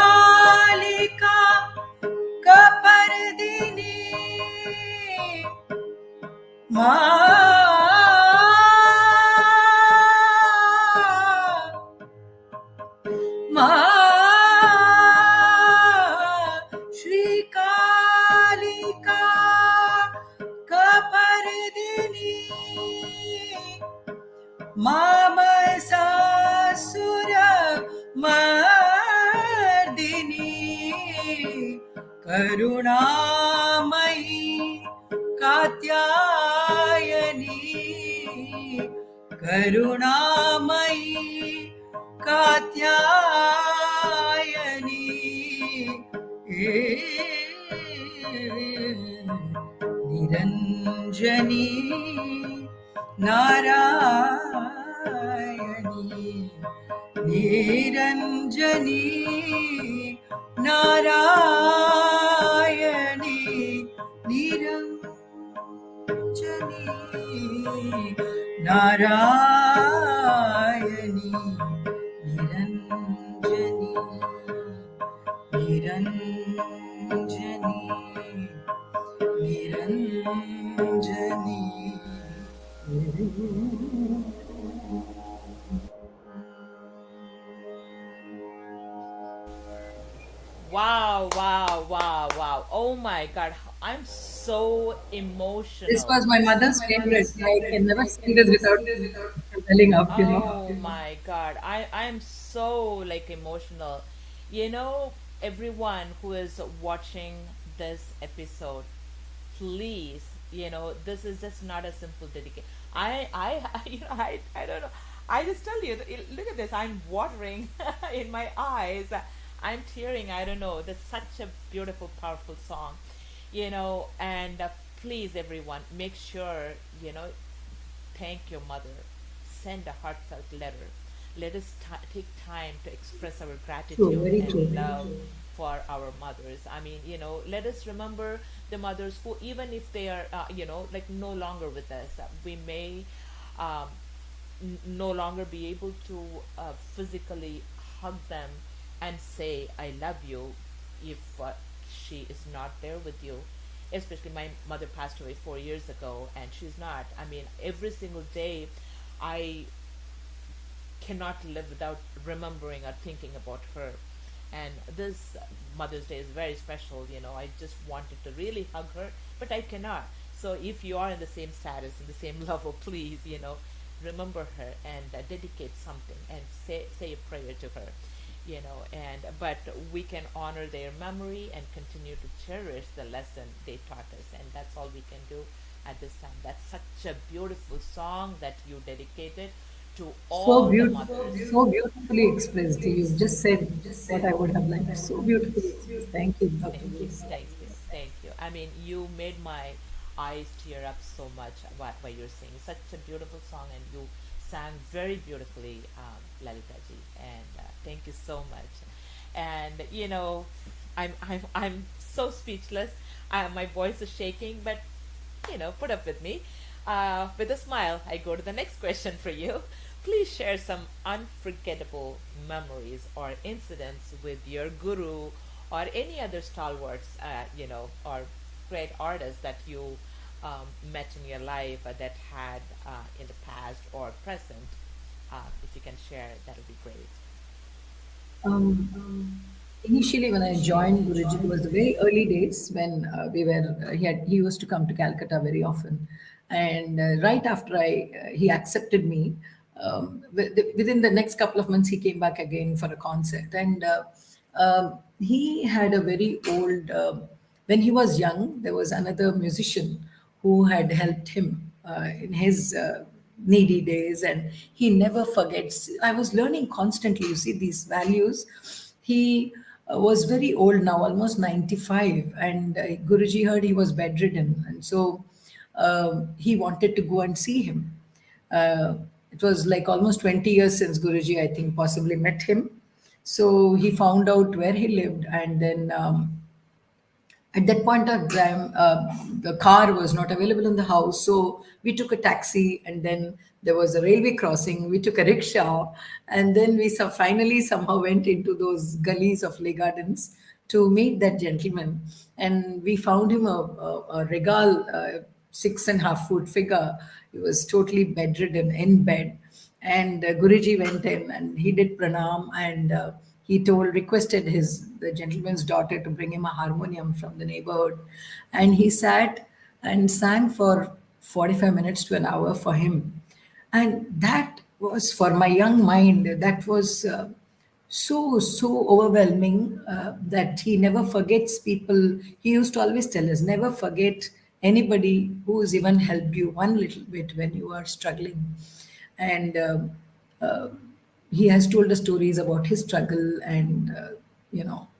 श्रीकालिका कपर्दिनी मा श्रीकालिका कपर्दिनी मामसासुर Mardini करुणामयी Katyayani करुणामयी Katyayani निरञ्जनी Narayani निरञ्जनी Narayani निरञ्जनी Narayani निरञ्जनी निरञ्जनी निरञ्जनी Wow, wow, wow, wow. Oh my God. I'm so This emotional. was my mother's favorite. I can never sing this without welling up. Oh my God. I am so like emotional. You know, everyone who is watching this episode, please, this is just not a simple dedication. I don't know. I just tell you, look at this. I'm watering in my eyes. I'm tearing. I don't know. That's such a beautiful, powerful song, and please, everyone, make sure, thank your mother. Send a heartfelt letter. Let us take time to express our True, gratitude very and true. love for our mothers. I mean, let us remember the mothers who, even if they are, like no longer with us, we may um, no longer be able to physically hug them and say, I love you, if she is not there with you. Especially my mother passed away 4 years ago, and she's not. I mean, every single day, I cannot live without remembering or thinking about her. And this Mother's Day is very special. I just wanted to really hug her, but I cannot. So if you are in the same status, in the same level, please, remember her and dedicate something and say a prayer to her. And but we can honor their memory and continue to cherish the lesson they taught us, and that's all we can do at this time. That's such a beautiful song that you dedicated to So all the beautiful, mothers. so beautifully expressed. You've just said what I would have liked. So beautifully expressed. Thank you, Dr. Thank you, Grace. thank you, thank you. I mean, you made my eyes tear up so much while you're singing. Such a beautiful song, and you sang very beautifully, Lalita ji. And thank you so much. And I'm so speechless. My voice is shaking, but put up with me. With a smile, I go to the next question for you. Please share some unforgettable memories or incidents with your guru or any other stalwarts, or great artists that you met in your life that had in the past or present. If you can share, that'll be great. Initially, when I joined Guruji, it was the very early days when he used to come to Calcutta very often, and right after he accepted me, within the next couple of months he came back again for a concert, and he had a very old. When he was young, there was another musician who had helped him in his needy days, and he never forgets. I was learning constantly. You see these values. He was very old now, almost 95, and Guruji heard he was bedridden, and so he wanted to go and see him. Uh, it was like almost 20 years since Guruji, I think, possibly met him. So he found out where he lived, and then At that point of time, the car was not available in the house, so we took a taxi, and then there was a railway crossing. We took a rickshaw, and then we finally somehow went into those gullies of Leh Gardens to meet that gentleman. And we found him a regal, 6.5 foot figure. He was totally bedridden in bed, and Guruji went in and he did pranam, and he requested the gentleman's daughter to bring him a harmonium from the neighborhood, and he sat and sang for 45 minutes to an hour for him. And that was, for my young mind, that was so overwhelming, that he never forgets people. He used to always tell us, never forget anybody who's even helped you one little bit when you are struggling. And uh, he has told us stories about his struggle, and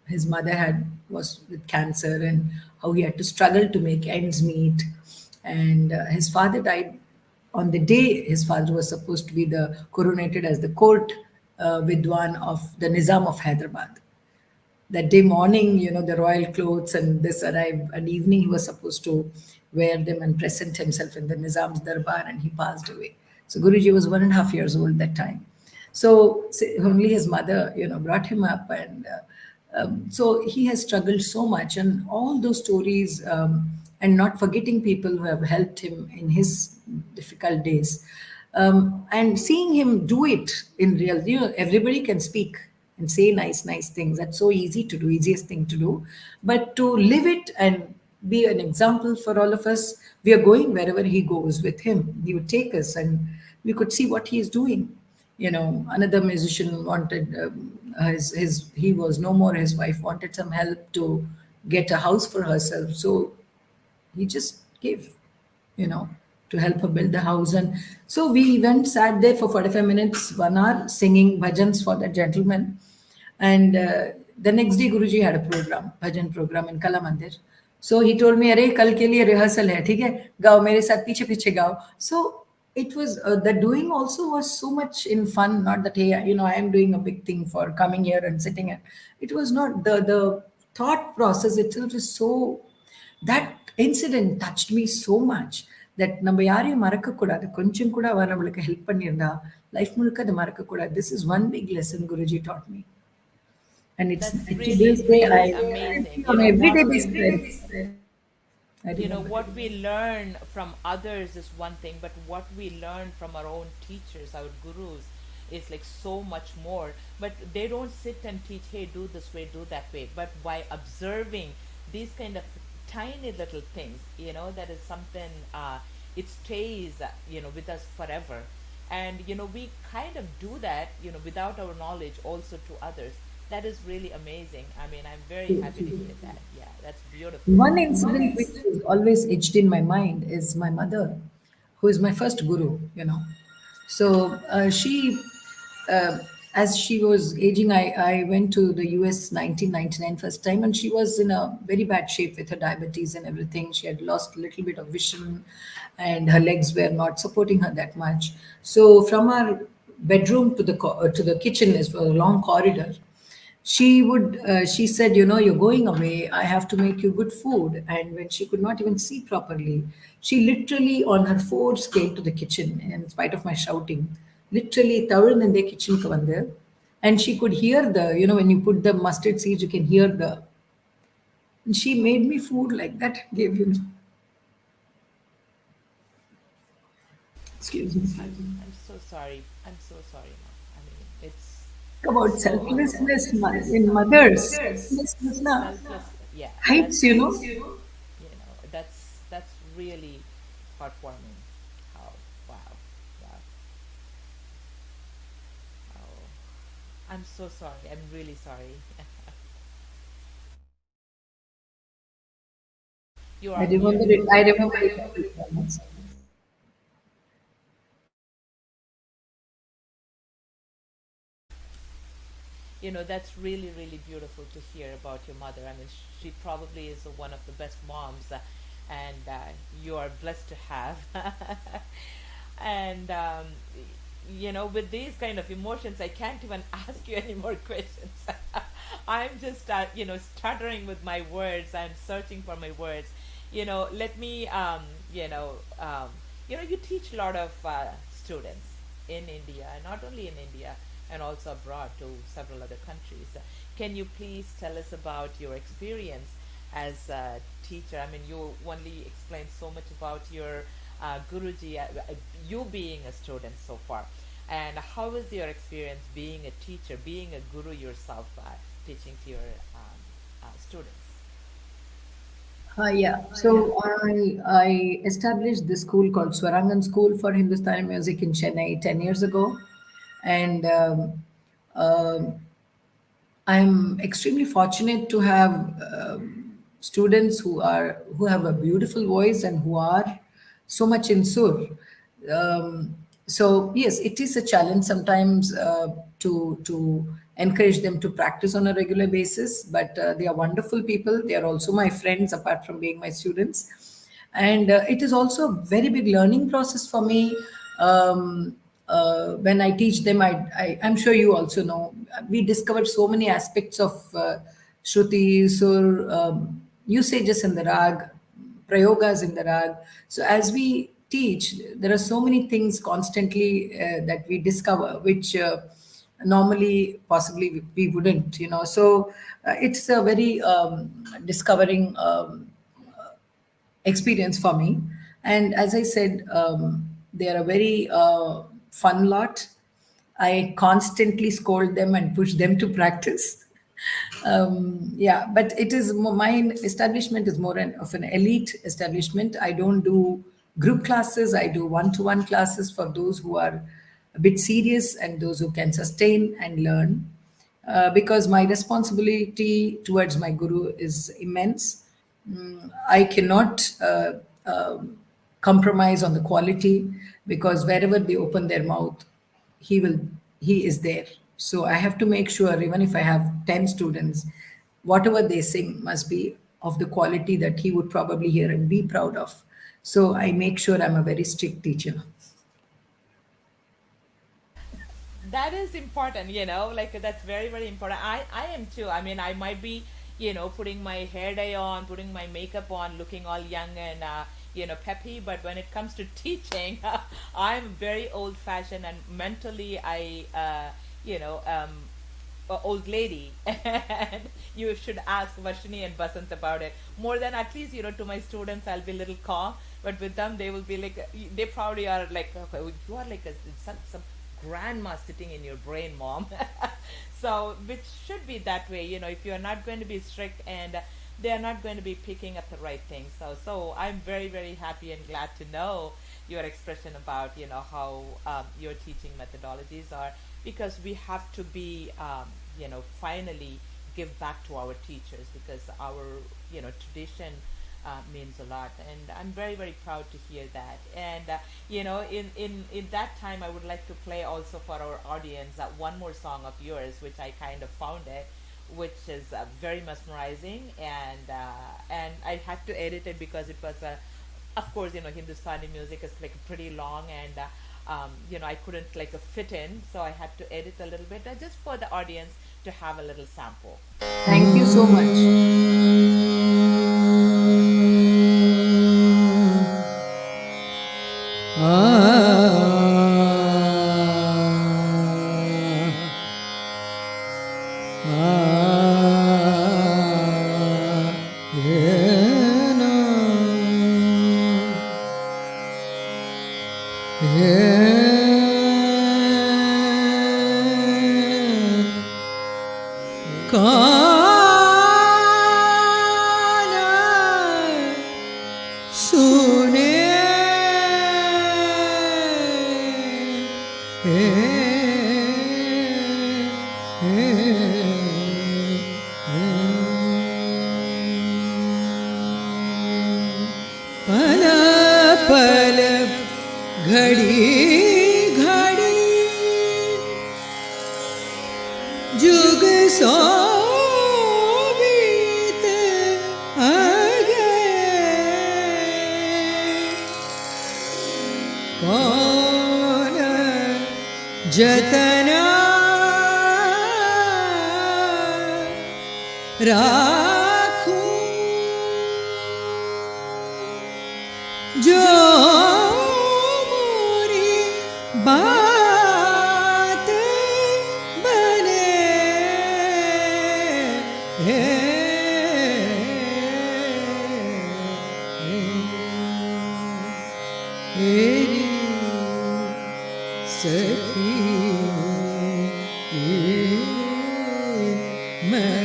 his mother had was with cancer, and how he had to struggle to make ends meet. And his father died on the day his father was supposed to be the coronated as the court Vidwan of the Nizam of Hyderabad. That day morning, the royal clothes and this arrived, and evening he was supposed to wear them and present himself in the Nizam's darbar, and he passed away. So Guruji was 1.5 years old that time. So only his mother, brought him up, and so he has struggled so much, and all those stories, and not forgetting people who have helped him in his difficult days, and seeing him do it in real. Everybody can speak and say nice things. That's so easy to do, easiest thing to do. But to live it and be an example for all of us, we are going wherever he goes with him. He would take us, and we could see what he is doing. Another musician wanted, he was no more. His wife wanted some help to get a house for herself, so he just gave, you know, to help her build the house. And so we went, sat there for 45 minutes, 1 hour, singing bhajans for that gentleman. And the next day, Guruji had a program, bhajan program in Kala Mandir. So he told me, "Arey, kal ke liye rehearsal hai, theek hai? Gao mere saath, piche piche gao." So it was, the doing also was so much in fun. Not that, hey, I am doing a big thing for coming here and sitting here. It was not, the thought process itself is so, that incident touched me so much that நம்ம யாரையும் மறக்கக்கூடாது. கொஞ்சம் கூட அவ நம்மளுக்கு help பண்ணியிருந்தா life முழுக்க அதை மறக்கக்கூடாது. This is one big lesson Guruji taught me. And it's That's to really, this day, really amazing. on everyday basis, I remember. What we learn from others is one thing, but what we learn from our own teachers, our gurus, is like so much more. But they don't sit and teach, hey, do this way, do that way. But by observing these kind of tiny little things, that is something, it stays, with us forever. And, we kind of do that, without our knowledge also to others. That is really amazing. I mean, I'm very happy to hear that. Yeah, that's beautiful. One incident which is always etched in my mind is my mother, who is my first guru. So uh, as she was aging, I went to the US 1999 first time, and she was in a very bad shape with her diabetes and everything. She had lost a little bit of vision, and her legs were not supporting her that much. So from our bedroom to the kitchen is a long corridor. She said, "You're going away, I have to make you good food." And when she could not even see properly, she literally on her force came to the kitchen, in spite of my shouting, literally thavan in the kitchen ku vandu. And she could hear when you put the mustard seeds, you can hear and she made me food like that, gave, excuse me, I'm so sorry. I'm so sorry, Mom. I mean, it's about so selflessness in mothers. Selflessness na selfless. Yeah, heights, that's that's really heartwarming. How wow, wow. Oh, I'm so sorry. I'm really sorry. You are I on mute. remember it. I remember it. That's really, really beautiful to hear about your mother. I mean, she probably is one of the best moms, and you are blessed to have. And with these kind of emotions, I can't even ask you any more questions. I'm just, stuttering with my words. I'm searching for my words. Let me, you teach a lot of students in India, and not only in India, and also abroad to several other countries. Can you please tell us about your experience as a teacher? I mean, you only explained so much about your Guruji, you being a student so far. And how was your experience being a teacher, being a guru yourself, teaching to your students? Yeah, so I established this school called Swarangan School for Hindustani Music in Chennai 10 years ago, and um I'm extremely fortunate to have students who have a beautiful voice and who are so much in sur. So yes, it is a challenge sometimes to encourage them to practice on a regular basis. But they are wonderful people. They are also my friends, apart from being my students, and it is also a very big learning process for me. When I teach them, I'm sure you also know, we discovered so many aspects of Shruti, Sur, usages in the rag, prayogas in the rag. So as we teach, there are so many things constantly that we discover, which normally possibly we wouldn't, So it's a very discovering experience for me. And as I said, they are a very fun lot. I constantly scold them and push them to practice. Yeah, but it is my establishment is more of an elite establishment. I don't do group classes. I do one-to-one classes for those who are a bit serious and those who can sustain and learn. Because my responsibility towards my guru is immense. I cannot compromise on the quality, because wherever they open their mouth, he will he is there. So I have to make sure, even if I have 10 students, whatever they sing must be of the quality that he would probably hear and be proud of. So I make sure I'm a very strict teacher. That is important, like that's very, very important. I am too. I mean, I might be, putting my hair dye on, putting my makeup on, looking all young and peppy, but when it comes to teaching, I'm very old fashioned, and mentally I old lady. And you should ask Vashini and Basant about it. More than, at least, to my students, I'll be a little calm, but with them, they will be like, they probably are like, okay, you are like some grandma sitting in your brain, mom. So, which should be that way, if you're not going to be strict, and they are not going to be picking up the right things. So I'm very, very happy and glad to know your expression about, how your teaching methodologies are, because we have to be, finally give back to our teachers, because our, tradition means a lot, and I'm very, very proud to hear that. And in that time, I would like to play also for our audience one more song of yours, which I kind of found it, which is very mesmerizing, and I had to edit it because it was of course, Hindustani music is like pretty long, and I couldn't like fit in, so I had to edit a little bit just for the audience to have a little sample. Thank you so much. पल पल घड़ी घड़ी जुग सो बीत गए कौन जतना राखूं जो मोरी बात बने तेरी सखी मैं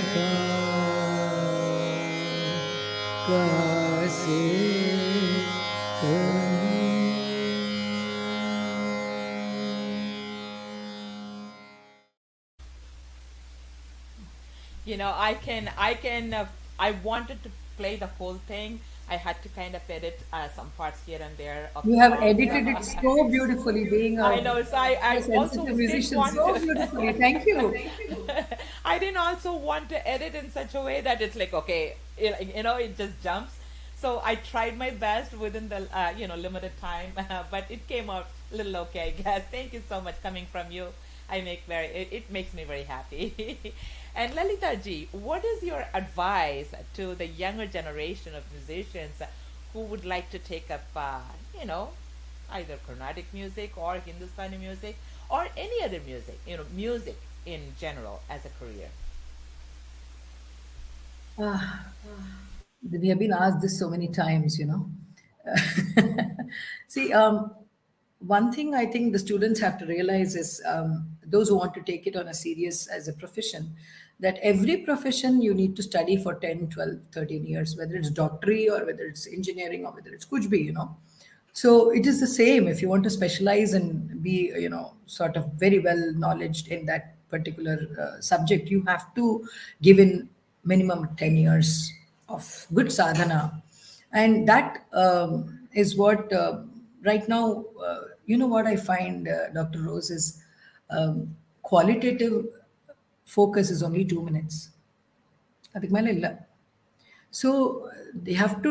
कैसे I wanted to play the whole thing. I had to kind of edit some parts here and there of You the have song. edited it so beautifully, being I know. So a I also sensitive didn't musician, want so to. beautifully. Thank you. I didn't also want to edit in such a way that it's like, okay, it just jumps. So I tried my best within the limited time, but it came out a little okay, I guess. Thank you so much coming from you. It makes me very happy. And Lalita ji, what is your advice to the younger generation of musicians who would like to take up, either Carnatic music or Hindustani music or any other music, music in general as a career? Ah, we have been asked this so many times. See, one thing I think the students have to realize is those who want to take it on a serious as a profession, that every profession you need to study for 10, 12, 13 years, whether it's doctorate or whether it's engineering or whether it's kuch bhi. So it is the same. If you want to specialize and be, sort of very well knowledged in that particular subject, you have to give in minimum 10 years of good sadhana. And that is what right now, what I find, Dr. Rose, is qualitative focus is only 2 minutes. ಅದಕ್ಕೆ ಮೇಲೆ ಇಲ್ಲ. So they have to.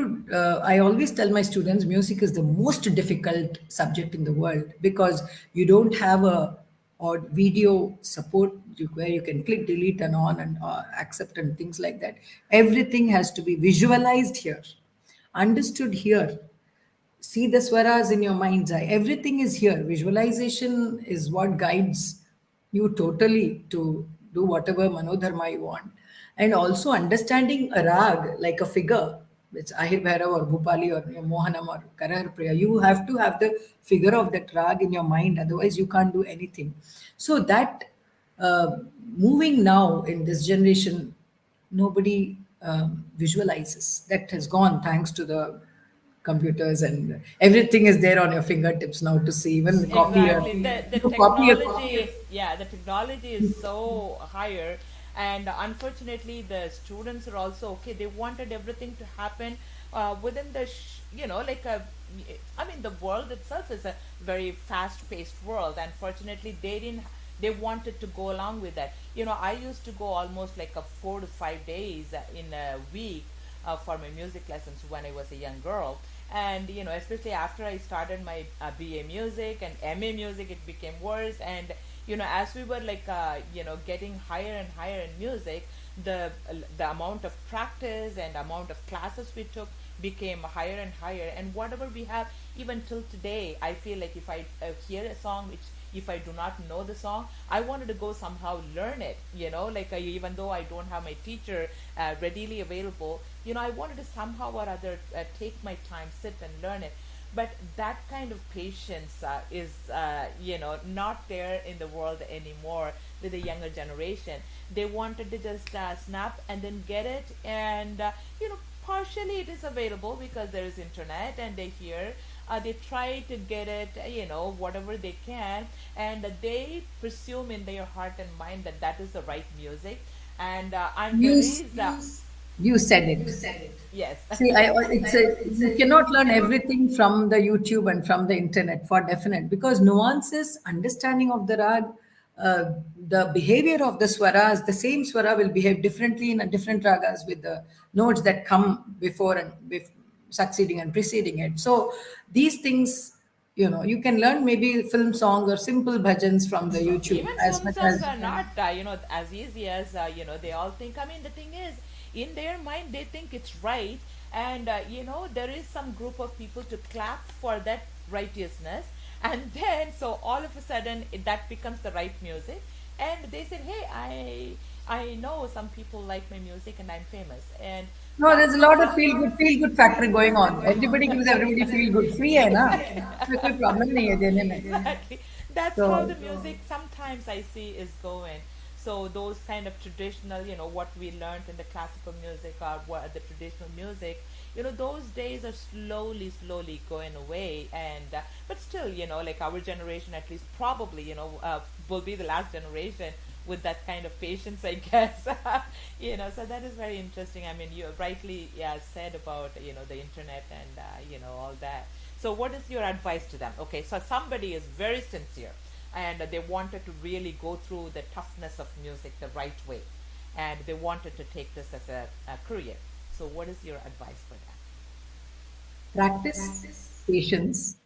I always tell my students, music is the most difficult subject in the world because you don't have a or video support where you can click delete and on and accept and things like that. Everything has to be visualized here, understood here. See the swaras in your mind's eye. Everything is here. Visualization is what guides you totally to do whatever manodharma you want. And also understanding a rag like a figure, which Ahir Bhairav or Bhupali or Mohanam or Karahar Priya, you have to have the figure of that rag in your mind. Otherwise, you can't do anything. So that uh, moving now in this generation, nobody visualizes. That has gone thanks to the computers, and everything is there on your fingertips now to see, even copy a Exactly. The to copy a technology, yeah, the technology is so higher, and unfortunately, the students are also okay. They wanted everything to happen within like I mean, the world itself is a very fast-paced world. Unfortunately, they didn't. They wanted to go along with that. I used to go almost like a 4 to 5 days in a week for my music lessons when I was a young girl. And especially after I started my BA music and MA music, it became worse. And as we were like getting higher and higher in music, the amount of practice and amount of classes we took became higher and higher. And whatever we have, even till today, I feel like if I hear a song which, if I do not know the song, I wanted to go somehow learn it, like even though I don't have my teacher readily available, I wanted to somehow or other take my time, sit and learn it. But that kind of patience is, not there in the world anymore with the younger generation. They wanted to just snap and then get it, and partially it is available because there is internet and they hear. They try to get it, whatever they can, and they presume in their heart and mind that that is the right music. And there you is, you said it. yes, See, you cannot learn everything from the YouTube and from the internet for definite, because nuances, understanding of the rag, the behavior of the swaras, the same swara will behave differently in a different ragas with the notes that come before and succeeding and preceding it. So these things You can learn maybe film song or simple bhajans from the YouTube Even as film much songs as. are not, as easy as, they all think. I mean, the thing is, in their mind, they think it's right. And, there is some group of people to clap for that righteousness. And then, so all of a sudden, that becomes the right music. And they said, hey, I know some people like my music and I'm famous. And No, there's a that's lot of how. feel good factor going on. Everybody gives everybody feel good. Free है ना? इसमें कोई problem नहीं है देने में. Exactly. That's how So the music sometimes I see is going. So those kind of traditional, what we learned in the classical music or what the traditional music, those days are slowly going away. And but still, like our generation at least probably, will be the last generation with that kind of patience, I guess. So that is very interesting. I mean, you rightly, yeah, said about, the internet and, all that. So what is your advice to them? Okay, so somebody is very sincere and they wanted to really go through the toughness of music the right way, and they wanted to take this as a career. So what is your advice for them? practice patience,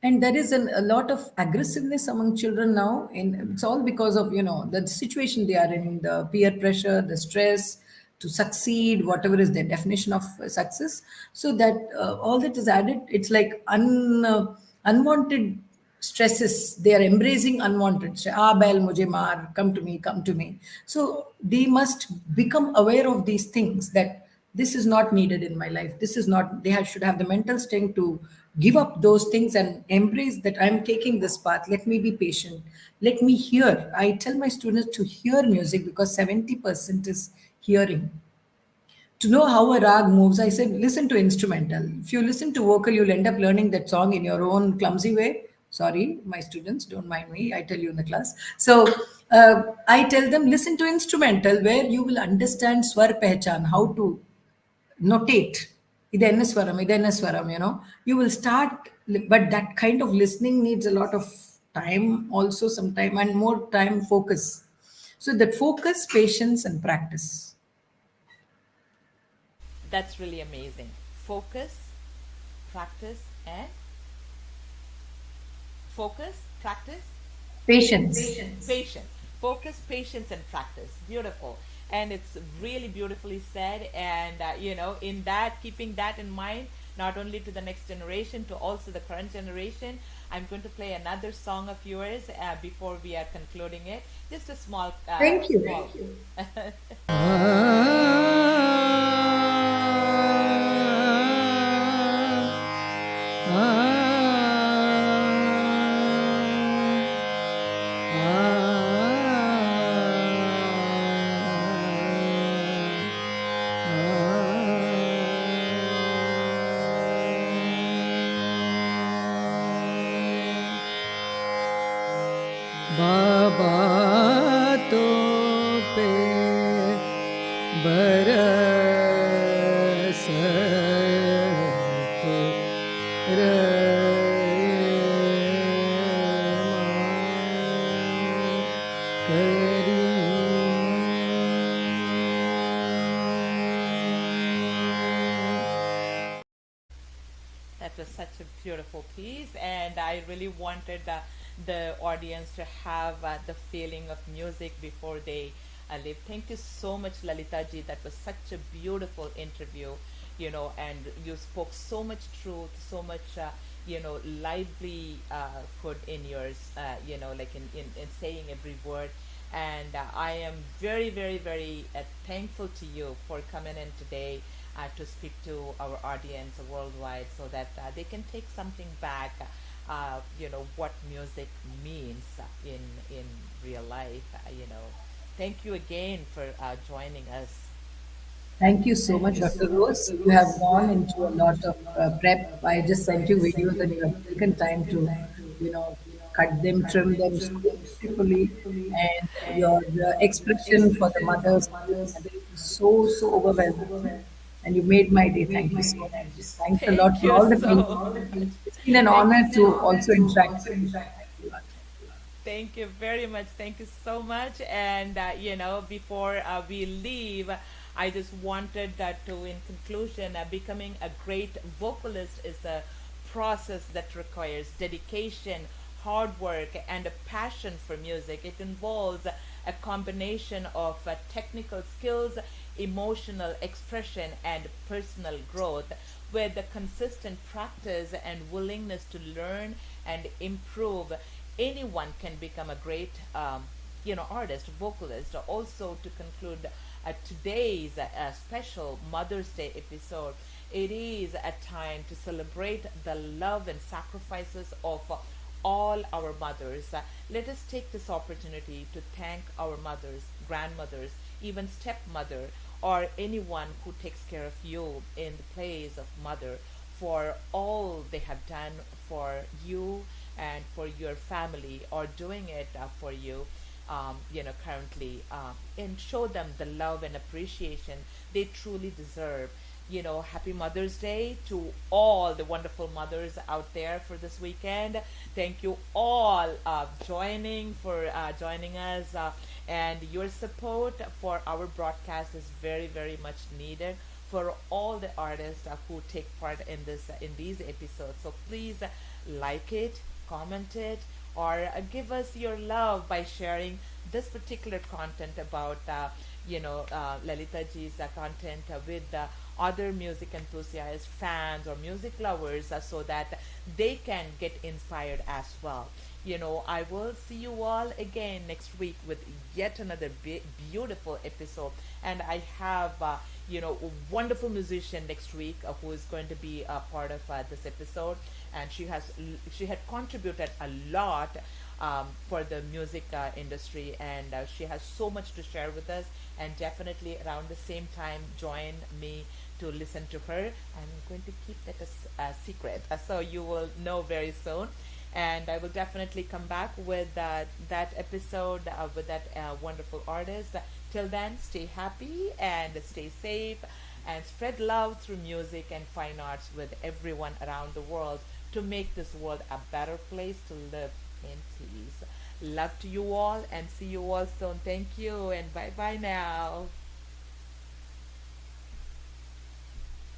and there is a lot of aggressiveness among children now, and it's all because of the situation they are in, the peer pressure, the stress to succeed, whatever is their definition of success. So that all that is added, it's like unwanted stresses. They are embracing unwanted ah bell mujhe maar, come to me. So they must become aware of these things, that this is not needed in my life, this is not, should have the mental strength to give up those things and embrace that I'm taking this path. Let me be patient, let me hear. I tell my students to hear music, because 70% is hearing. To know how a rag moves, I said, listen to instrumental. If you listen to vocal, you'll end up learning that song in your own clumsy way. Sorry, my students, don't mind me. I tell you in the class. So I tell them, listen to instrumental, where you will understand swar pehchan, how to notate. Idenna swaram, idenna swaram, you will start, but that kind of listening needs a lot of time, also some time, and more time, focus. So that focus, patience, and practice. That's really amazing. Focus, practice, and focus, practice, Patience. patience. Focus, patience, and practice. Beautiful. And it's really beautifully said. And, in that, keeping that in mind, not only to the next generation, to also the current generation, I'm going to play another song of yours before we are concluding it. Just a small, Thank you. small. बातों पे बरसत That was such a beautiful piece, and I really wanted the audience to have the feeling of music before they leave. Thank you so much, Lalita ji. That was such a beautiful interview, and you spoke so much truth, so much, lively hood in yours, like in saying every word. And I am very, very, very thankful to you for coming in today to speak to our audience worldwide, so that they can take something back, what music means in real life. Thank you again for joining us. Thank you so much, Dr. Rose. You have gone into a lot of prep. I just sent you videos and you have taken time to, you know, cut them, trim them so beautifully. And your expression for the mothers, so overwhelming. And you made my day. Thank you so much. Thanks a lot Thank for you all the so people. much. It's been an Thank you honor to so also interact with you. Thanks a lot. Thank you very much. Thank you so much. And, before we leave, I just wanted to, in conclusion, becoming a great vocalist is a process that requires dedication, hard work, and a passion for music. It involves a combination of technical skills, emotional expression, and personal growth. With the consistent practice and willingness to learn and improve, anyone can become a great artist, vocalist. Also, to conclude today's special Mother's Day episode, it is a time to celebrate the love and sacrifices of all our mothers. Let us take this opportunity to thank our mothers, grandmothers, even stepmother, or anyone who takes care of you in the place of mother, for all they have done for you and for your family, or doing it for you, currently, and show them the love and appreciation they truly deserve. Happy Mother's Day to all the wonderful mothers out there for this weekend. Thank you all joining us, and your support for our broadcast is very, very much needed for all the artists who take part in these episodes. So please like it, comment it, or give us your love by sharing this particular content about Lalita ji's content with other music enthusiasts, fans, or music lovers, so that they can get inspired as well. I will see you all again next week with yet another beautiful episode. And I have, a wonderful musician next week who is going to be a part of this episode. And she had contributed a lot for the music industry, and she has so much to share with us. And definitely around the same time, join me to listen to her. I'm going to keep that a secret, so you will know very soon. And I will definitely come back with that episode with that wonderful artist. Till then, stay happy and stay safe, and spread love through music and fine arts with everyone around the world, to make this world a better place to live in peace. Love to you all, and see you all soon. Thank you, and bye bye now.